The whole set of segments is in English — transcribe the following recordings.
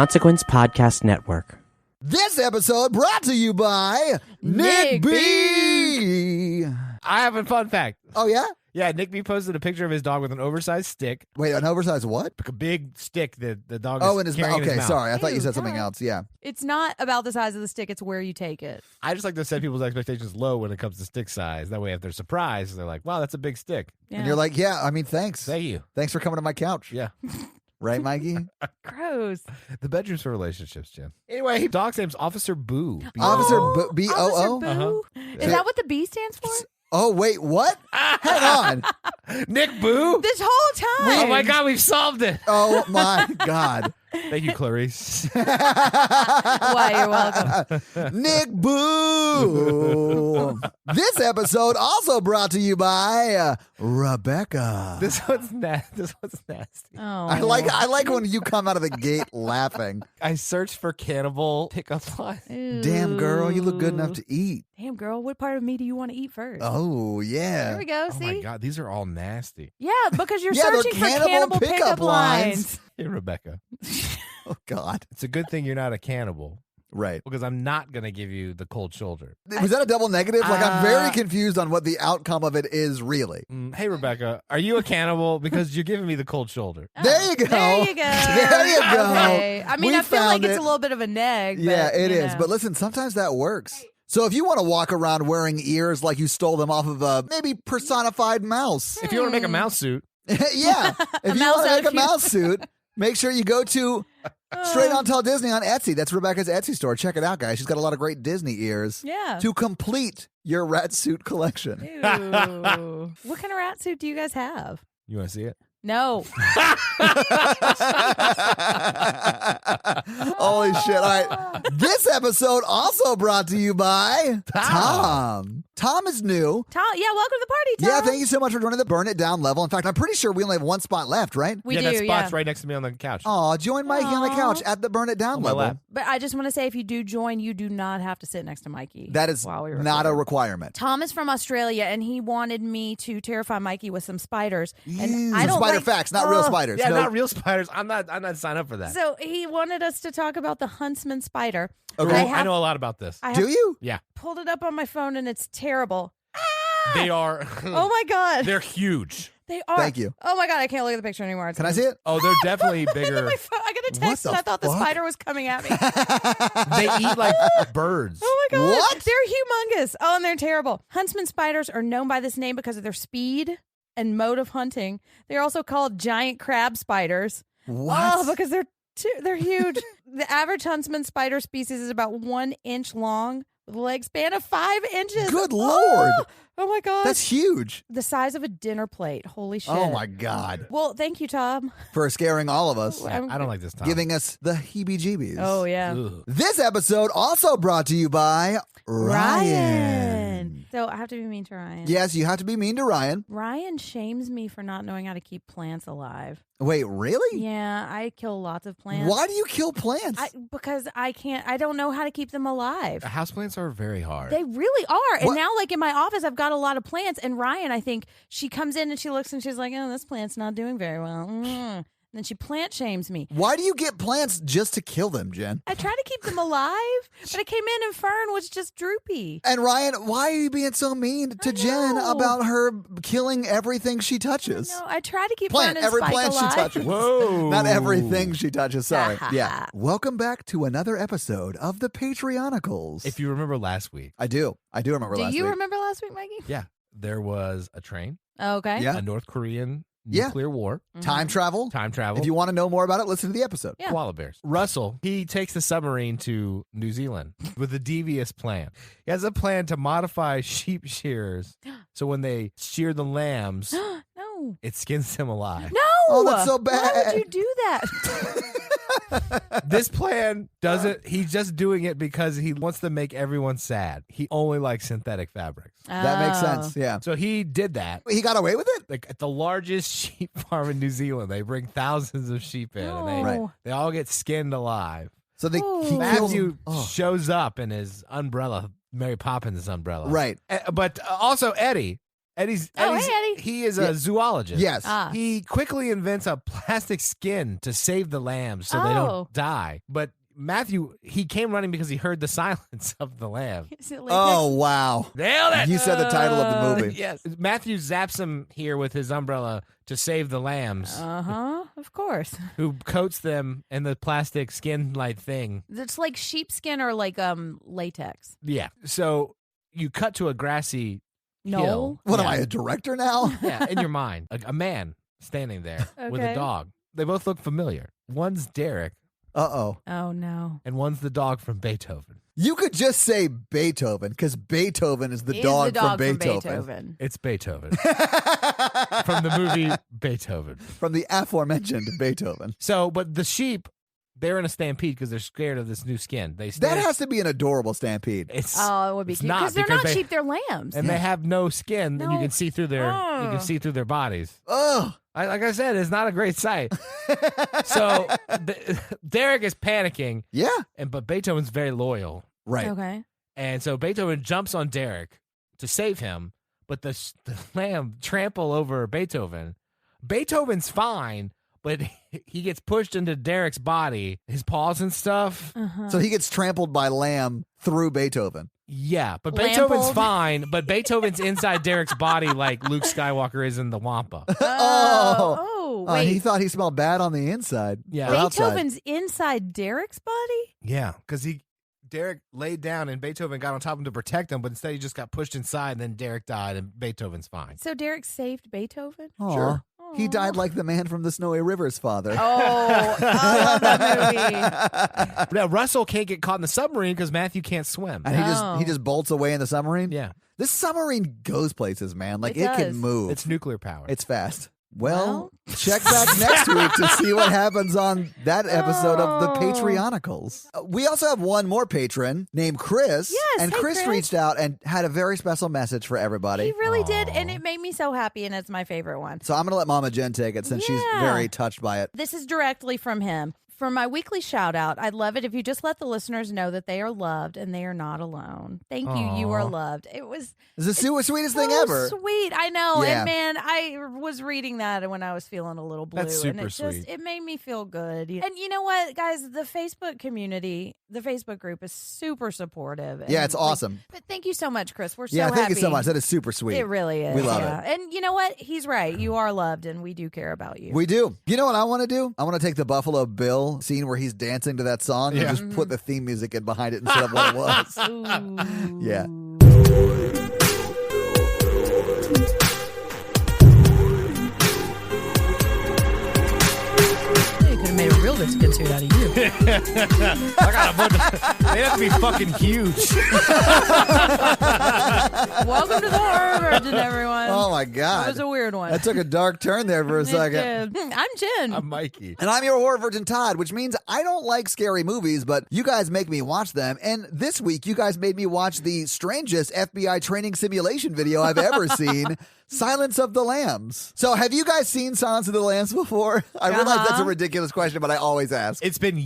Consequence Podcast Network. This episode brought to you by Nick B. I have a fun fact. Oh, yeah? Yeah, Nick B posted a picture of his dog with an oversized stick. Wait, an oversized what? Like a big stick that the dog Oh, is in his carrying mouth. in his Okay, mouth. sorry. I thought you said Ew, something yeah. else. Yeah. It's not about the size of the stick, it's where you take it. I just like to set people's expectations low when it comes to stick size. That way, if they're surprised, they're like, wow, that's a big stick. Yeah. And you're like, yeah, I mean, thanks. Thank you. Thanks for coming to my couch. Yeah. Right, Mikey? Gross. The bedroom's for relationships, Jen. Anyway, dog's name's Officer Boo. Officer Oh, B-O-O? Officer Boo? Uh-huh. Is that what the B stands for? Oh, wait, what? Hang on. Nick Boo? This whole time. Oh my God, we've solved it. Oh, my God. Thank you, Clarice. Why, you're welcome. Nick Boo. This episode also brought to you by Rebecca. This one's nasty. Oh. I like when you come out of the gate laughing. I searched for cannibal pickup lines. Damn, girl, you look good enough to eat. Damn, girl, what part of me do you want to eat first? Oh, yeah. There we go, Oh see? my God, these are all nasty. Yeah, because you're Yeah, they're searching for cannibal cannibal pickup pickup lines. lines. Hey, Rebecca. Oh, God. It's a good thing you're not a cannibal Right. because I'm not going to give you the cold shoulder. Was that a double negative? Like, I'm very confused on what the outcome of it is, really. Hey, Rebecca, are you a cannibal? Because you're giving me the cold shoulder. There you go. There you go. There you go. Okay. I mean, We I feel like found it's it. a little bit of a neg. Yeah, but, it you is. know. But listen, sometimes that works. So if you want to walk around wearing ears like you stole them off of a maybe personified mouse. If you want to make a mouse suit, Yeah. If you mouse want to make a outfit. mouse suit, make sure you go to Straight On Tell Disney on Etsy. That's Rebecca's Etsy store. Check it out, guys. She's got a lot of great Disney ears Yeah. to complete your rat suit collection. Ew. What kind of rat suit do you guys have? you want to see it? No. Holy shit. All right. This episode also brought to you by Tom. Tom is new. Tom, yeah, welcome to the party, Tom. Yeah, thank you so much for joining the Burn It Down level. In fact, I'm pretty sure we only have one spot left, right? We yeah, do, that spot's yeah. right next to me on the couch. Aw, join Mikey on the Aw. couch at the Burn It Down On my level. lap. But I just want to say, if you do join, you do not have to sit next to Mikey. That is while we not a record. requirement. Tom is from Australia, and he wanted me to terrify Mikey with some spiders. And Ew. I Some don't spider like, facts, not real spiders. Yeah, No. not real spiders. I'm not signed up for that. So he wanted us to talk about the huntsman spider. Okay. I know a lot about this. I Do have you? Yeah. pulled it up on my phone, and it's terrible. They are. Oh my god, They're huge. they are. Thank you. Oh my god, I can't look at the picture anymore. Can I see it? Oh, they're definitely Look at bigger. my phone. I got a What text, the and I thought the fuck? spider was coming at me. They eat like birds. Oh my god, What? they're humongous. Oh, and they're terrible. Huntsman spiders are known by this name because of their speed and mode of hunting. They're also called giant crab spiders. What? Oh, because they're huge. The average huntsman spider species is about 1 inch long with a leg span of 5 inches. Good Lord. Oh my god. That's huge. the size of a dinner plate. Holy shit. Oh, my God. Well, thank you, Tom. For scaring all of us, Yeah, I don't like this time. giving us the heebie-jeebies. Oh yeah. Ugh. This episode also brought to you by Ryan. So I have to be mean to Ryan. Yes, you have to be mean to Ryan. Ryan shames me for not knowing how to keep plants alive. Wait, really? Yeah, I kill lots of plants. Why do you kill plants? Because I don't know how to keep them alive. Houseplants are very hard. They really are. And What? now, like in my office, I've got a lot of plants. And Ryan, I think she comes in and she looks and she's like, oh, this plant's not doing very well. And then she plant shames me. Why do you get plants just to kill them, Jen? I try to keep them alive, but I came in and Fern was just droopy. And Ryan, why are you being so mean to Jen know. about her killing everything she touches? No, I try to keep Plant, Fern and every Spike plant alive. she touches. Whoa. Not everything she touches. Sorry. Yeah. Welcome back to another episode of the Patreonicals. If you remember last week, I do remember Do last you week. remember last week, Mikey? yeah, there was a train, Okay. Yeah. a North Korean Yeah. nuclear war, Time travel. time travel, If you want to know more about it, listen to the episode. Yeah. koala bears. Russell, he takes the submarine to New Zealand with a devious plan. He has a plan to modify sheep shearers so when they shear the lambs, No. it skins them alive. No. Oh, that's so Why bad. would you do that? This plan doesn't, he's just doing it because he wants to make everyone sad. He only likes synthetic fabrics. That makes Oh. sense. Yeah. So he did that. He got away with it? Like at the largest sheep farm in New Zealand, they bring thousands of sheep in and they, No. they all get skinned alive. So he Oh. kills Matthew them. Oh. shows up in his umbrella, Mary Poppins' umbrella. Right. But also Eddie Eddie's Oh, hey, Eddie. he is a zoologist. Yes. Ah. He quickly invents a plastic skin to save the lambs so they Oh. don't die. But Matthew, he came running because he heard the silence of the lamb. Is it Oh, wow. Nailed it! You said the title of the movie. Yes. Matthew zaps him here with his umbrella to save the lambs, Of course. who coats them in the plastic skin-like thing. It's like sheepskin or like latex. Yeah. So you cut to a grassy No. hill. What am Yeah. I, a director now? Yeah, in your mind. A man standing there with a Okay. dog. They both look familiar. One's Derek, Uh-oh. Oh, no. and one's the dog from Beethoven. You could just say Beethoven, because Beethoven is the He's dog, the dog from Beethoven. It's Beethoven from the movie Beethoven. From the aforementioned Beethoven. So, but the sheep, they're in a stampede because they're scared of this new skin. They That stand, has to be an adorable stampede. it's Oh, it would be it's cute. not, Because they're because not they- sheep, they're lambs. and they have no skin, and you No. can see through their bodies. Ugh. Like I said, it's not a great sight. So Derek is panicking, Yeah. but Beethoven's very loyal. Right. Okay. And so Beethoven jumps on Derek to save him, but the lamb trample over Beethoven. Beethoven's fine, but he gets pushed into Derek's body, his paws and stuff. So he gets trampled by lamb through Beethoven. Yeah, but Lampold. Beethoven's fine, but Beethoven's inside Derek's body like Luke Skywalker is in the Wampa. Oh, wait. He thought he smelled bad on the inside. Yeah. Or outside. Beethoven's inside Derek's body? Yeah, because Derek laid down and Beethoven got on top of him to protect him, but instead he just got pushed inside and then Derek died and Beethoven's fine. So Derek saved Beethoven? Aw. Sure. He died like the man from the Snowy River's father. Oh, I love that movie. Now, Russell can't get caught in the submarine because Matthew can't swim. And Oh. he just bolts away in the submarine? Yeah. This submarine goes places, man. Like, It it can does. move. It's nuclear power. It's fast. Well, check back next week to see what happens on that episode of the Patreonicals. We also have one more patron named Chris. Yes, and hey, Chris Chris. reached out and had a very special message for everybody. He really did, and it made me so happy, and it's my favorite one. So I'm going to let Mama Jen take it since she's Yeah. very touched by it. This is directly from him. For my weekly shout out, I'd love it if you just let the listeners know that they are loved and they are not alone. Thank you. You are Aw. loved. It was It's the sweetest thing so ever. sweet. I know. Yeah. And man, I was reading that when I was feeling a little blue. That's and super it just sweet. it made me feel good. And you know what, guys, the Facebook community, the Facebook group is super supportive. Yeah, And, it's awesome. but thank you so much, Chris. We're so Yeah, happy. thank you so much. That is super sweet. It really is. We love yeah. And you know what? He's right. You are loved and we do care about you. We do. You know what I want to do? I want to take the Buffalo Bill scene where he's dancing to that song Yeah. and just put the theme music in behind it instead of what it was. Ooh. Yeah. You could have made a real good suit out of you. I got a bunch of, they have to be fucking huge. Welcome to the Horror Virgin, everyone. Oh my That God. was a weird one. That took a dark turn there for a It second. did. I'm Jen. I'm Mikey. And I'm your horror virgin Todd, which means I don't like scary movies, but you guys make me watch them. And this week, you guys made me watch the strangest FBI training simulation video I've ever seen, Silence of the Lambs. So have you guys seen Silence of the Lambs before? I realize that's a ridiculous question, but I always ask. It's been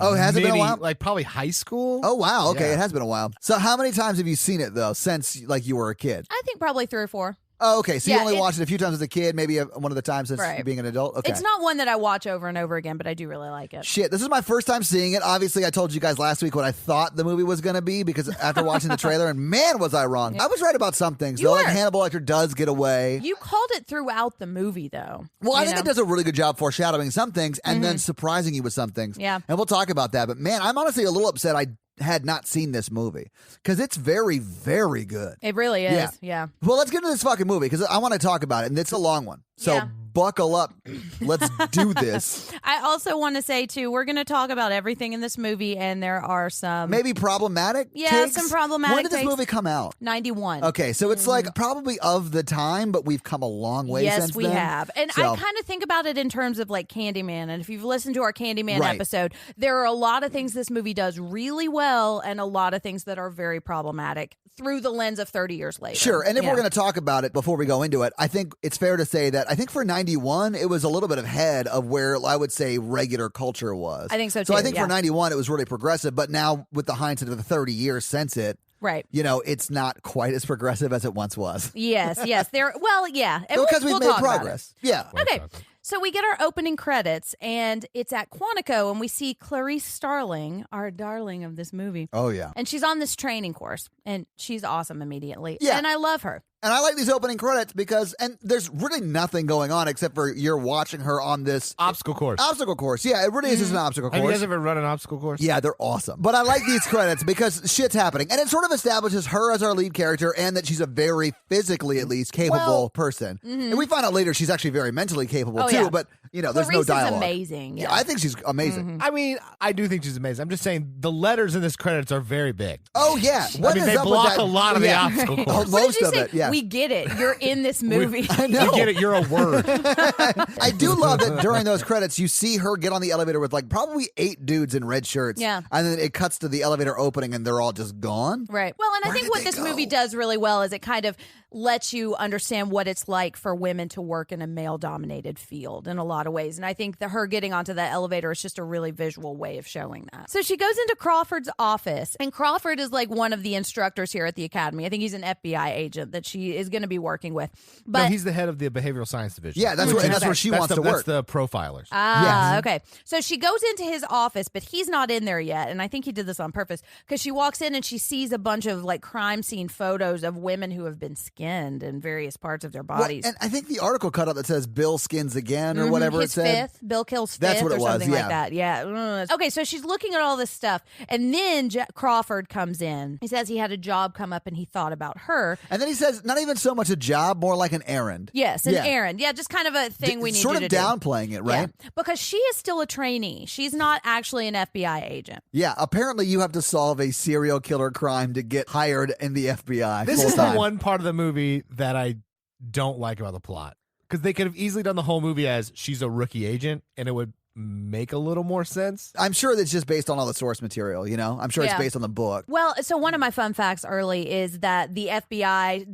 Oh, has it been a many- while? Like probably high school. Oh, wow. Okay, Yeah. it has been a while. So how many times have you seen it, though, since like you were a kid? I think probably 3 or 4. Oh, okay. So Yeah, you only it- watched it a few times as a kid, maybe one of the times since Right. being an adult? Okay. It's not one that I watch over and over again, but I do really like it. Shit, this is my first time seeing it. Obviously, I told you guys last week what I thought the movie was going to be because after watching the trailer, and man, was I wrong. I was right about some things, You though. Like were. Hannibal Lecter does get away. You called it throughout the movie, though. Well, I You think know? it does a really good job foreshadowing some things and then surprising you with some things. Yeah. And we'll talk about that. But man, I'm honestly a little upset I had not seen this movie because it's very, very good. It really is. Yeah. Yeah. Well, let's get into this fucking movie because I want to talk about it, and it's a long one. So Yeah. buckle up. Let's do this. I also want to say, too, we're going to talk about everything in this movie, and there are some. Maybe problematic Yeah, takes? some problematic When did this takes. movie come out? 91. Okay, so it's like probably of the time, but we've come a long way Yes, since we then. have. And So- I kind of think about it in terms of like Candyman. And if you've listened to our Candyman Right. episode, there are a lot of things this movie does really well and a lot of things that are very problematic through the lens of 30 years later. Sure, and if Yeah. we're going to talk about it before we go into it, I think it's fair to say that I think for 91, it was a little bit ahead of where I would say regular culture was. I think so, So I too, think yeah. for 91, it was really progressive, but now with the hindsight of the 30 years since it, Right. it's not quite as progressive as it once was. Yes. Well, yeah. And Because we'll we've made talk about progress. Yeah. it. Okay. So we get our opening credits, and it's at Quantico, and we see Clarice Starling, our darling of this movie. Oh, yeah. And she's on this training course, and she's awesome immediately. Yeah. And I love her. And I like these opening credits because, and there's really nothing going on except for you're watching her on this Obstacle course. obstacle course. Yeah, it really is just an obstacle Have you course. guys ever run an obstacle course? Yeah, they're awesome. But I like these credits because shit's happening. And it sort of establishes her as our lead character and that she's a very physically, at least, capable person. And we find out later she's actually very mentally capable, too. Yeah. But, there's Clarice no dialogue. is amazing. Yeah, I think she's amazing. I mean, I do think she's amazing. I'm just saying the letters in this credits are very big. Oh, yeah. What is they up with block that? a lot of the Yeah. obstacle Oh, course. What did most you of say? it, yeah. We get it. You're in this movie. I know. You get it. You're a word. I do love that during those credits, you see her get on the elevator with like probably 8 dudes in red shirts. Yeah. And then it cuts to the elevator opening and they're all just gone. Right. Well, and I Where think did what they this go? movie does really well is it kind of lets you understand what it's like for women to work in a male-dominated field in a lot of ways. And I think that her getting onto that elevator is just a really visual way of showing that. So she goes into Crawford's office, and Crawford is like one of the instructors here at the academy. I think he's an FBI agent that she is going to be working with. But No, he's the head of the behavioral science division. Yeah, that's where she wants to work. That's the profilers. Okay. So she goes into his office, but he's not in there yet. And I think he did this on purpose because she walks in and she sees a bunch of like crime scene photos of women who have been skinned in various parts of their bodies. Well, and I think the article cut out that says Bill skins again or whatever His it said. fifth, Bill kills fifth, That's what or it was, something yeah. like that. Yeah. Okay, so she's looking at all this stuff, and then Crawford comes in. He says he had a job come up, and he thought about her. And then he says, not even so much a job, more like an errand. Yes, an Yeah. errand. Yeah, just kind of a thing we need sort you of to downplaying it, right? Yeah, because she is still a trainee. She's not actually an FBI agent. Yeah, apparently you have to solve a serial killer crime to get hired in the FBI. This is full-time. the one part of the movie that I don't like about the plot. Because they could have easily done the whole movie as she's a rookie agent, and it would make a little more sense. I'm sure that's just based on all the source material, I'm sure it's Yeah. based on the book. Well, so one of my fun facts early is that the FBI,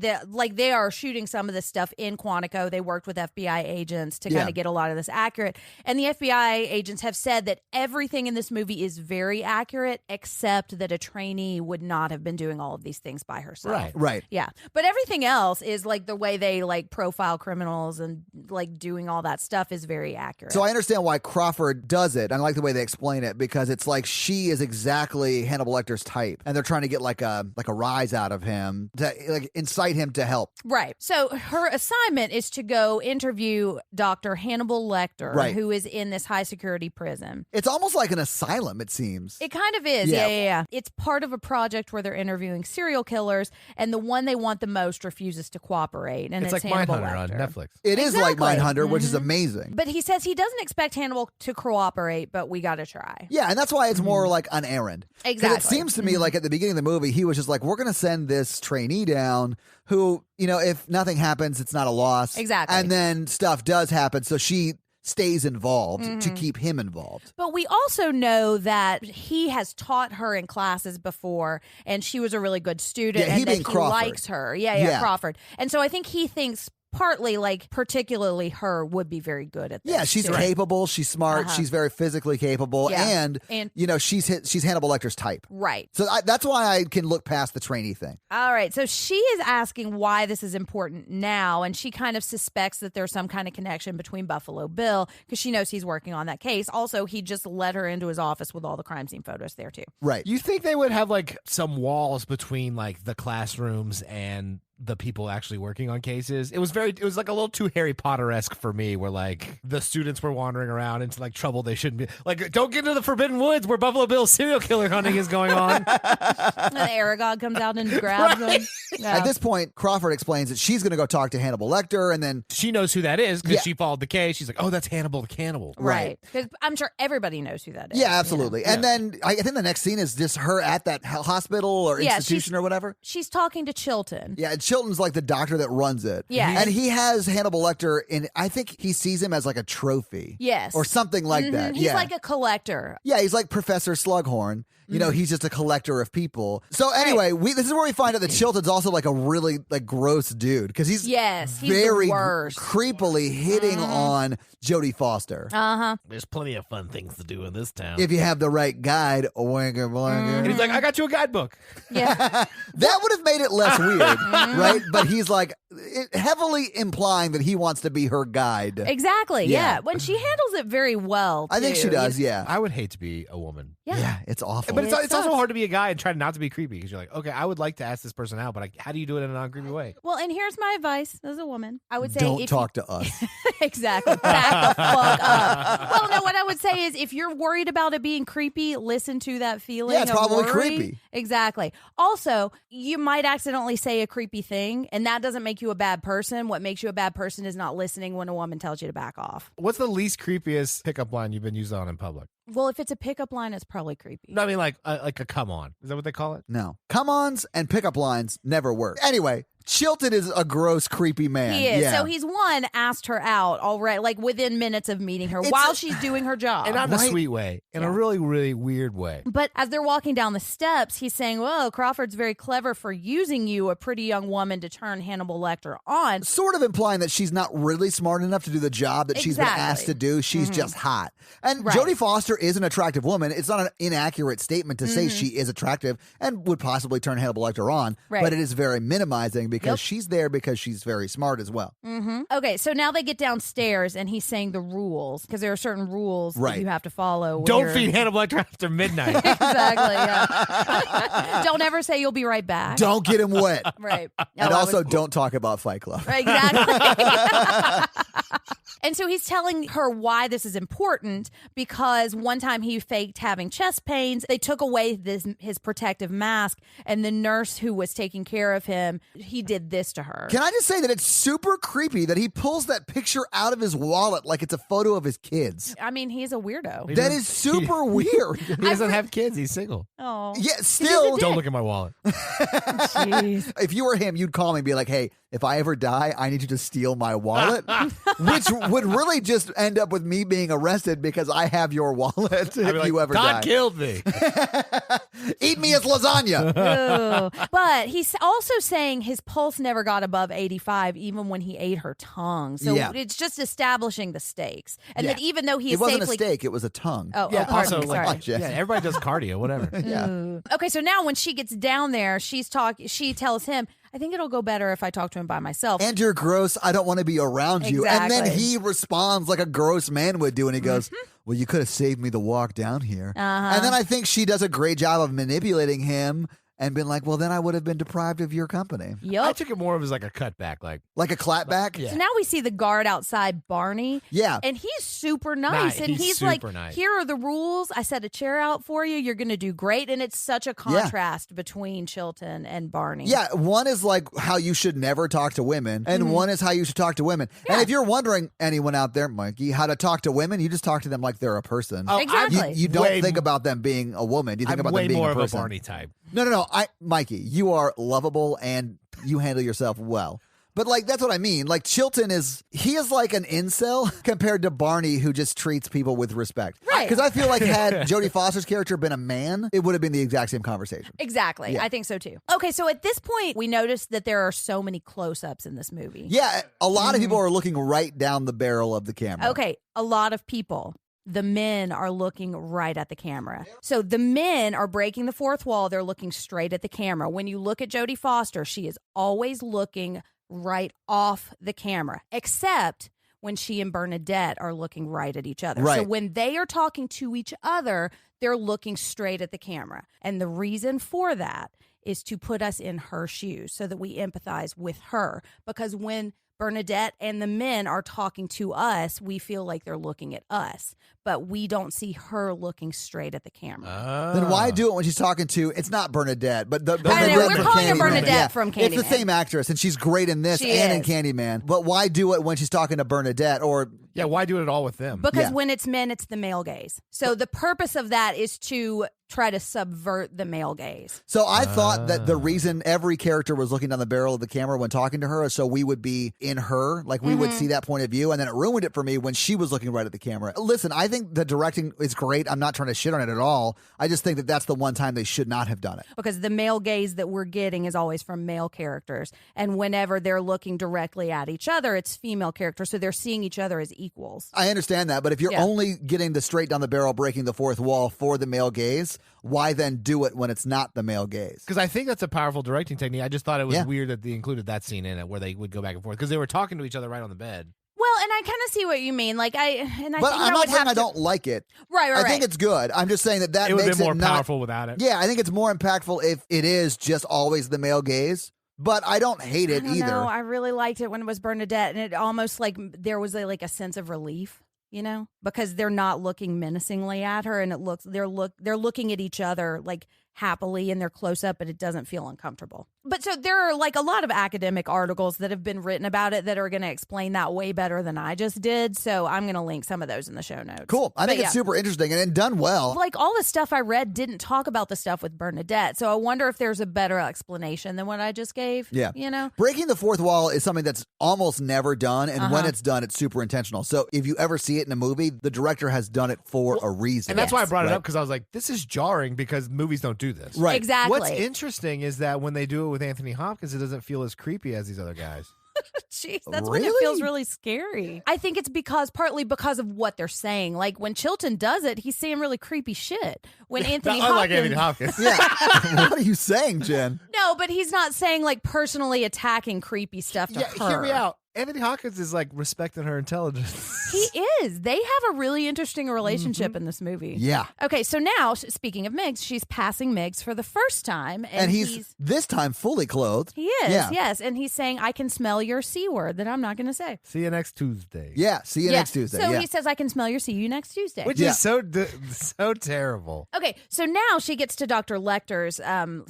they are shooting some of this stuff in Quantico. They worked with FBI agents to kind of get a lot of this accurate. And the FBI agents have said that everything in this movie is very accurate, except that a trainee would not have been doing all of these things by herself. Right. Yeah. But everything else is like the way they like profile criminals and like doing all that stuff is very accurate. So I understand why Crawford does it. I like the way they explain it because it's like she is exactly Hannibal Lecter's type, and they're trying to get like a rise out of him to like incite him to help. Right. So her assignment is to go interview Dr. Hannibal Lecter, Right. who is in this high security prison. It's almost like an asylum, it seems. It kind of is. Yeah. Yeah. It's part of a project where they're interviewing serial killers, and the one they want the most refuses to cooperate. And It's like Hannibal Mindhunter on Lecter. Netflix. It is like Exactly. Mindhunter, which is amazing. But he says he doesn't expect Hannibal to cooperate, but we got to try. Yeah, and that's why it's more like an errand. 'Cause Exactly. it seems to me like at the beginning of the movie, he was just like, we're going to send this trainee down who, if nothing happens, it's not a loss. Exactly. And then stuff does happen, so she stays involved to keep him involved. But we also know that he has taught her in classes before, and she was a really good student, Yeah, he and that being he Crawford. likes her. Yeah, Crawford. And so I think he thinks partly, like, particularly her would be very good at this. Yeah, she's too. capable, she's smart, she's very physically capable, Yeah. and she's Hannibal Lecter's type. Right. So that's why I can look past the trainee thing. All right. So she is asking why this is important now, and she kind of suspects that there's some kind of connection between Buffalo Bill because she knows he's working on that case. Also, he just let her into his office with all the crime scene photos there, too. Right. You think they would have like some walls between like the classrooms and the people actually working on cases? It was like a little too Harry Potter-esque for me, where like the students were wandering around into like trouble they shouldn't be. Like, don't get into the Forbidden Woods where Buffalo Bill's serial killer hunting is going on. And the Aragog comes out and grabs him. Yeah. At this point, Crawford explains that she's going to go talk to Hannibal Lecter, and then She knows who that is because Yeah. she followed the case. She's like, oh, that's Hannibal the cannibal. Right. Because I'm sure everybody knows who that is. yeah, absolutely. you know? And then I think the next scene is just her at that hospital or Yeah, institution or whatever. She's talking to Chilton. Yeah, and Chilton's like the doctor that runs it. Yeah. And he has Hannibal Lecter in, I think he sees him as like a trophy. Yes. Or something like that. He's Yeah. like a collector. Yeah, he's like Professor Slughorn. You know, he's just a collector of people. So anyway, this is where we find out that Chilton's also like a really like gross dude because he's very the worst. creepily hitting on Jodie Foster. There's plenty of fun things to do in this town. If you have the right guide, wanker, blanker. And he's like, I got you a guidebook. Yeah. That would have made it less weird, right? But he's like heavily implying that he wants to be her guide. Exactly. Yeah. When she handles it very well, too. I think she does. Yeah. I would hate to be a woman. Yeah, it's awful. But it's It also sucks. hard to be a guy and try not to be creepy because you're like, okay, I would like to ask this person out, but how do you do it in a non-creepy way? Well, and here's my advice as a woman. I would say Don't talk to us. Exactly. Back the fuck up. Well, no, what I would say is if you're worried about it being creepy, listen to that feeling. Yeah, it's of probably worry. creepy. Exactly. Also, you might accidentally say a creepy thing, and that doesn't make you a bad person. What makes you a bad person is not listening when a woman tells you to back off. What's the least creepiest pickup line you've been used on in public? Well, if it's a pickup line, it's probably creepy. No, I mean like a come on. Is that what they call it? No. Come-ons and pickup lines never work. Anyway, Chilton is a gross, creepy man. He is. Yeah. So he's asked her out already, like within minutes of meeting her while she's doing her job. And not in a Right. sweet way, in a really, really weird way. But as they're walking down the steps, he's saying, whoa, Crawford's very clever for using you, a pretty young woman, to turn Hannibal Lecter on. Sort of implying that she's not really smart enough to do the job that she's been Exactly. asked to do. She's just hot. And Right. Jodie Foster is an attractive woman. It's not an inaccurate statement to say she is attractive and would possibly turn Hannibal Lecter on. Right. But it is very minimizing because she's there because she's very smart as well. Okay, so now they get downstairs and he's saying the rules because there are certain rules that Right. you have to follow. when Don't you're- feed Hannibal Lecter after midnight. Exactly, yeah. Don't ever say you'll be right back. Don't get him wet. Right. No, And that also was cool. don't talk about Fight Club. Exactly. And so he's telling her why this is important because one time he faked having chest pains. They took away his protective mask, and the nurse who was taking care of him, he did this to her. Can I just say that it's super creepy that he pulls that picture out of his wallet like it's a photo of his kids? I mean, he's a weirdo. That is super weird. He doesn't have kids. He's single. Oh, Yeah, still, Don't look at my wallet. jeez. if you were him, you'd call me and be like, hey, if I ever die, I need you to steal my wallet, which would really just end up with me being arrested because I have your wallet I'd be if like, you ever God die. killed me. Eat me as lasagna. Ooh. But he's also saying his pulse never got above 85 even when he ate her tongue. So Yeah. it's just establishing the stakes. And Yeah. that even though he It is wasn't safely... a steak, it was a tongue. Oh, Yeah, pardon also, me, like, sorry. Jess. yeah, everybody does cardio, whatever. Yeah. Okay, so now when she gets down there, she tells him, I think it'll go better if I talk to him by myself. And you're gross. I don't want to be around you. And then Exactly. he responds like a gross man would do. And he goes, well, you could have saved me the walk down here. And then I think she does a great job of manipulating him and been like, well, then I would have been deprived of your company. I Yup. took it more of as like a cutback. Like a clapback? Yeah. So now we see the guard outside Barney. Yeah. And he's super nice. Nah, and he's like, super nice. here are the rules. I set a chair out for you. You're going to do great. And it's such a contrast between Chilton and Barney. Yeah, one is like how you should never talk to women, and one is how you should talk to women. And if you're wondering, anyone out there, Mikey, how to talk to women, you just talk to them like they're a person. Oh, Exactly. You don't way think about them being a woman. You think I'm about way them being more a of a person. Barney type. No. Mikey, you are lovable and you handle yourself well. But like that's what I mean. Like Chilton is like an incel compared to Barney who just treats people with respect. Right. Because I feel like had Jodie Foster's character been a man, it would have been the exact same conversation. Exactly. Yeah. I think so too. Okay, so at this point, we noticed that there are so many close ups in this movie. Yeah, a lot of people are looking right down the barrel of the camera. Okay, a lot of people. The men are looking right at the camera. So the men are breaking the fourth wall. They're looking straight at the camera. When you look at Jodie Foster, she is always looking right off the camera, except when she and Bernadette are looking right at each other. So Right. when they are talking to each other, they're looking straight at the camera. And the reason for that is to put us in her shoes so that we empathize with her. Because when Bernadette and the men are talking to us, we feel like they're looking at us, but we don't see her looking straight at the camera. Then why do it when she's talking to? It's not Bernadette, but the I know, Bernadette we're from calling her Candyman. Bernadette from It's the Candyman. same actress, and she's great in this She and in is. Candyman. But why do it when she's talking to Bernadette? Or Yeah, why do it all with them? Because Yeah. when it's men, it's the male gaze. So the purpose of that is to try to subvert the male gaze. So I thought that the reason every character was looking down the barrel of the camera when talking to her is so we would be in her, like we would see that point of view, and then it ruined it for me when she was looking right at the camera. Listen, I think the directing is great. I'm not trying to shit on it at all. I just think that that's the one time they should not have done it. Because the male gaze that we're getting is always from male characters. And whenever they're looking directly at each other, it's female characters. So they're seeing each other as equals. I understand that, but if you're only getting the straight down the barrel, breaking the fourth wall for the male gaze, why then do it when it's not the male gaze? Because I think that's a powerful directing technique. I just thought it was weird that they included that scene in it where they would go back and forth because they were talking to each other right on the bed. Well, and I kind of see what you mean. Like but I'm not saying I don't like it. Right. I think it's good. I'm just saying that it would makes have been more it powerful without it. Yeah, I think it's more impactful if it is just always the male gaze. But I don't hate it either. No, I really liked it when it was Bernadette, and it almost like there was a sense of relief. Because they're not looking menacingly at her, and they're looking at each other like happily, and they're close up, but it doesn't feel uncomfortable. But so there are like a lot of academic articles that have been written about it that are going to explain that way better than I just did. So I'm going to link some of those in the show notes. Cool. I think it's super interesting and done well. Like all the stuff I read didn't talk about the stuff with Bernadette. So I wonder if there's a better explanation than what I just gave. Yeah. Breaking the fourth wall is something that's almost never done. And when it's done, it's super intentional. So if you ever see it in a movie, the director has done it for a reason. And that's why I brought it up, because I was like, this is jarring because movies don't do this. Right. Exactly. What's interesting is that when they do it with Anthony Hopkins, it doesn't feel as creepy as these other guys. Jeez, that's when it feels really scary. I think it's partly because of what they're saying. Like when Chilton does it, he's saying really creepy shit. When Anthony Hopkins. Yeah. What are you saying, Jen? No, but he's not saying like personally attacking creepy stuff to her. Hear me out. Anthony Hopkins is like respecting her intelligence. He is. They have a really interesting relationship in this movie. Yeah. Okay, so now, speaking of Miggs, she's passing Miggs for the first time. And he's this time fully clothed. He is, yes. And he's saying, I can smell your C word that I'm not going to say. See you next Tuesday. Yeah, see you next Tuesday. So he says, I can smell your see you next Tuesday. Which is so terrible. Okay, so now she gets to Dr. Lecter's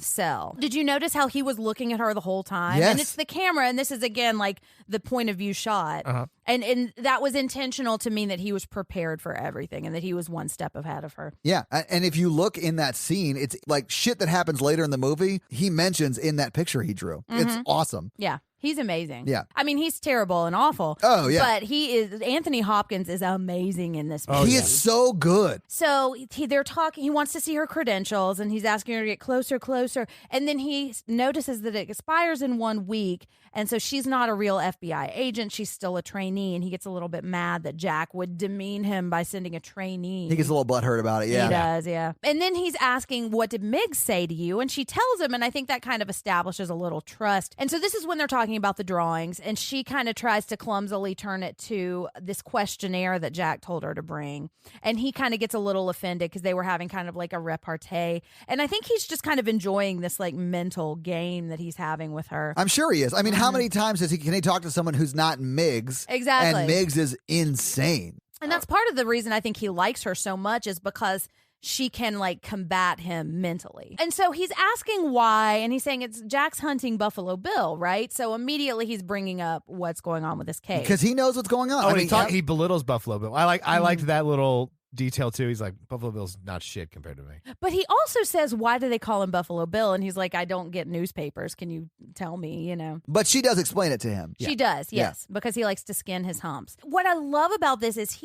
cell. Did you notice how he was looking at her the whole time? Yes. And it's the camera, and this is, again, like the point of view shot. And that was intentional to mean that he was prepared for everything and that he was one step ahead of her. Yeah, and if you look in that scene, it's like shit that happens later in the movie, he mentions in that picture he drew. It's awesome. Yeah. He's amazing. Yeah. I mean, he's terrible and awful. Oh, yeah. But Anthony Hopkins is amazing in this movie. He is so good. So they're talking, he wants to see her credentials and he's asking her to get closer. And then he notices that it expires in 1 week. And so she's not a real FBI agent. She's still a trainee. And he gets a little bit mad that Jack would demean him by sending a trainee. He gets a little butthurt about it, yeah. He does, yeah. And then he's asking, what did Miggs say to you? And she tells him, and I think that kind of establishes a little trust. And so this is when they're talking about the drawings, and she kind of tries to clumsily turn it to this questionnaire that Jack told her to bring. And he kind of gets a little offended because they were having kind of like a repartee. And I think he's just kind of enjoying this like mental game that he's having with her. I'm sure he is. I mean, how many times can he talk to someone who's not Miggs? Exactly. And Miggs is insane. And that's part of the reason I think he likes her so much is because she can like combat him mentally. And so he's asking why, and he's saying it's Jack's hunting Buffalo Bill, right? So immediately he's bringing up what's going on with this case. Because he knows what's going on. Oh, he belittles Buffalo Bill. I liked that little detail too. He's like, Buffalo Bill's not shit compared to me. But he also says, why do they call him Buffalo Bill? And he's like, I don't get newspapers. Can you tell me, But she does explain it to him. She does, yes, because he likes to skin his humps. What I love about this is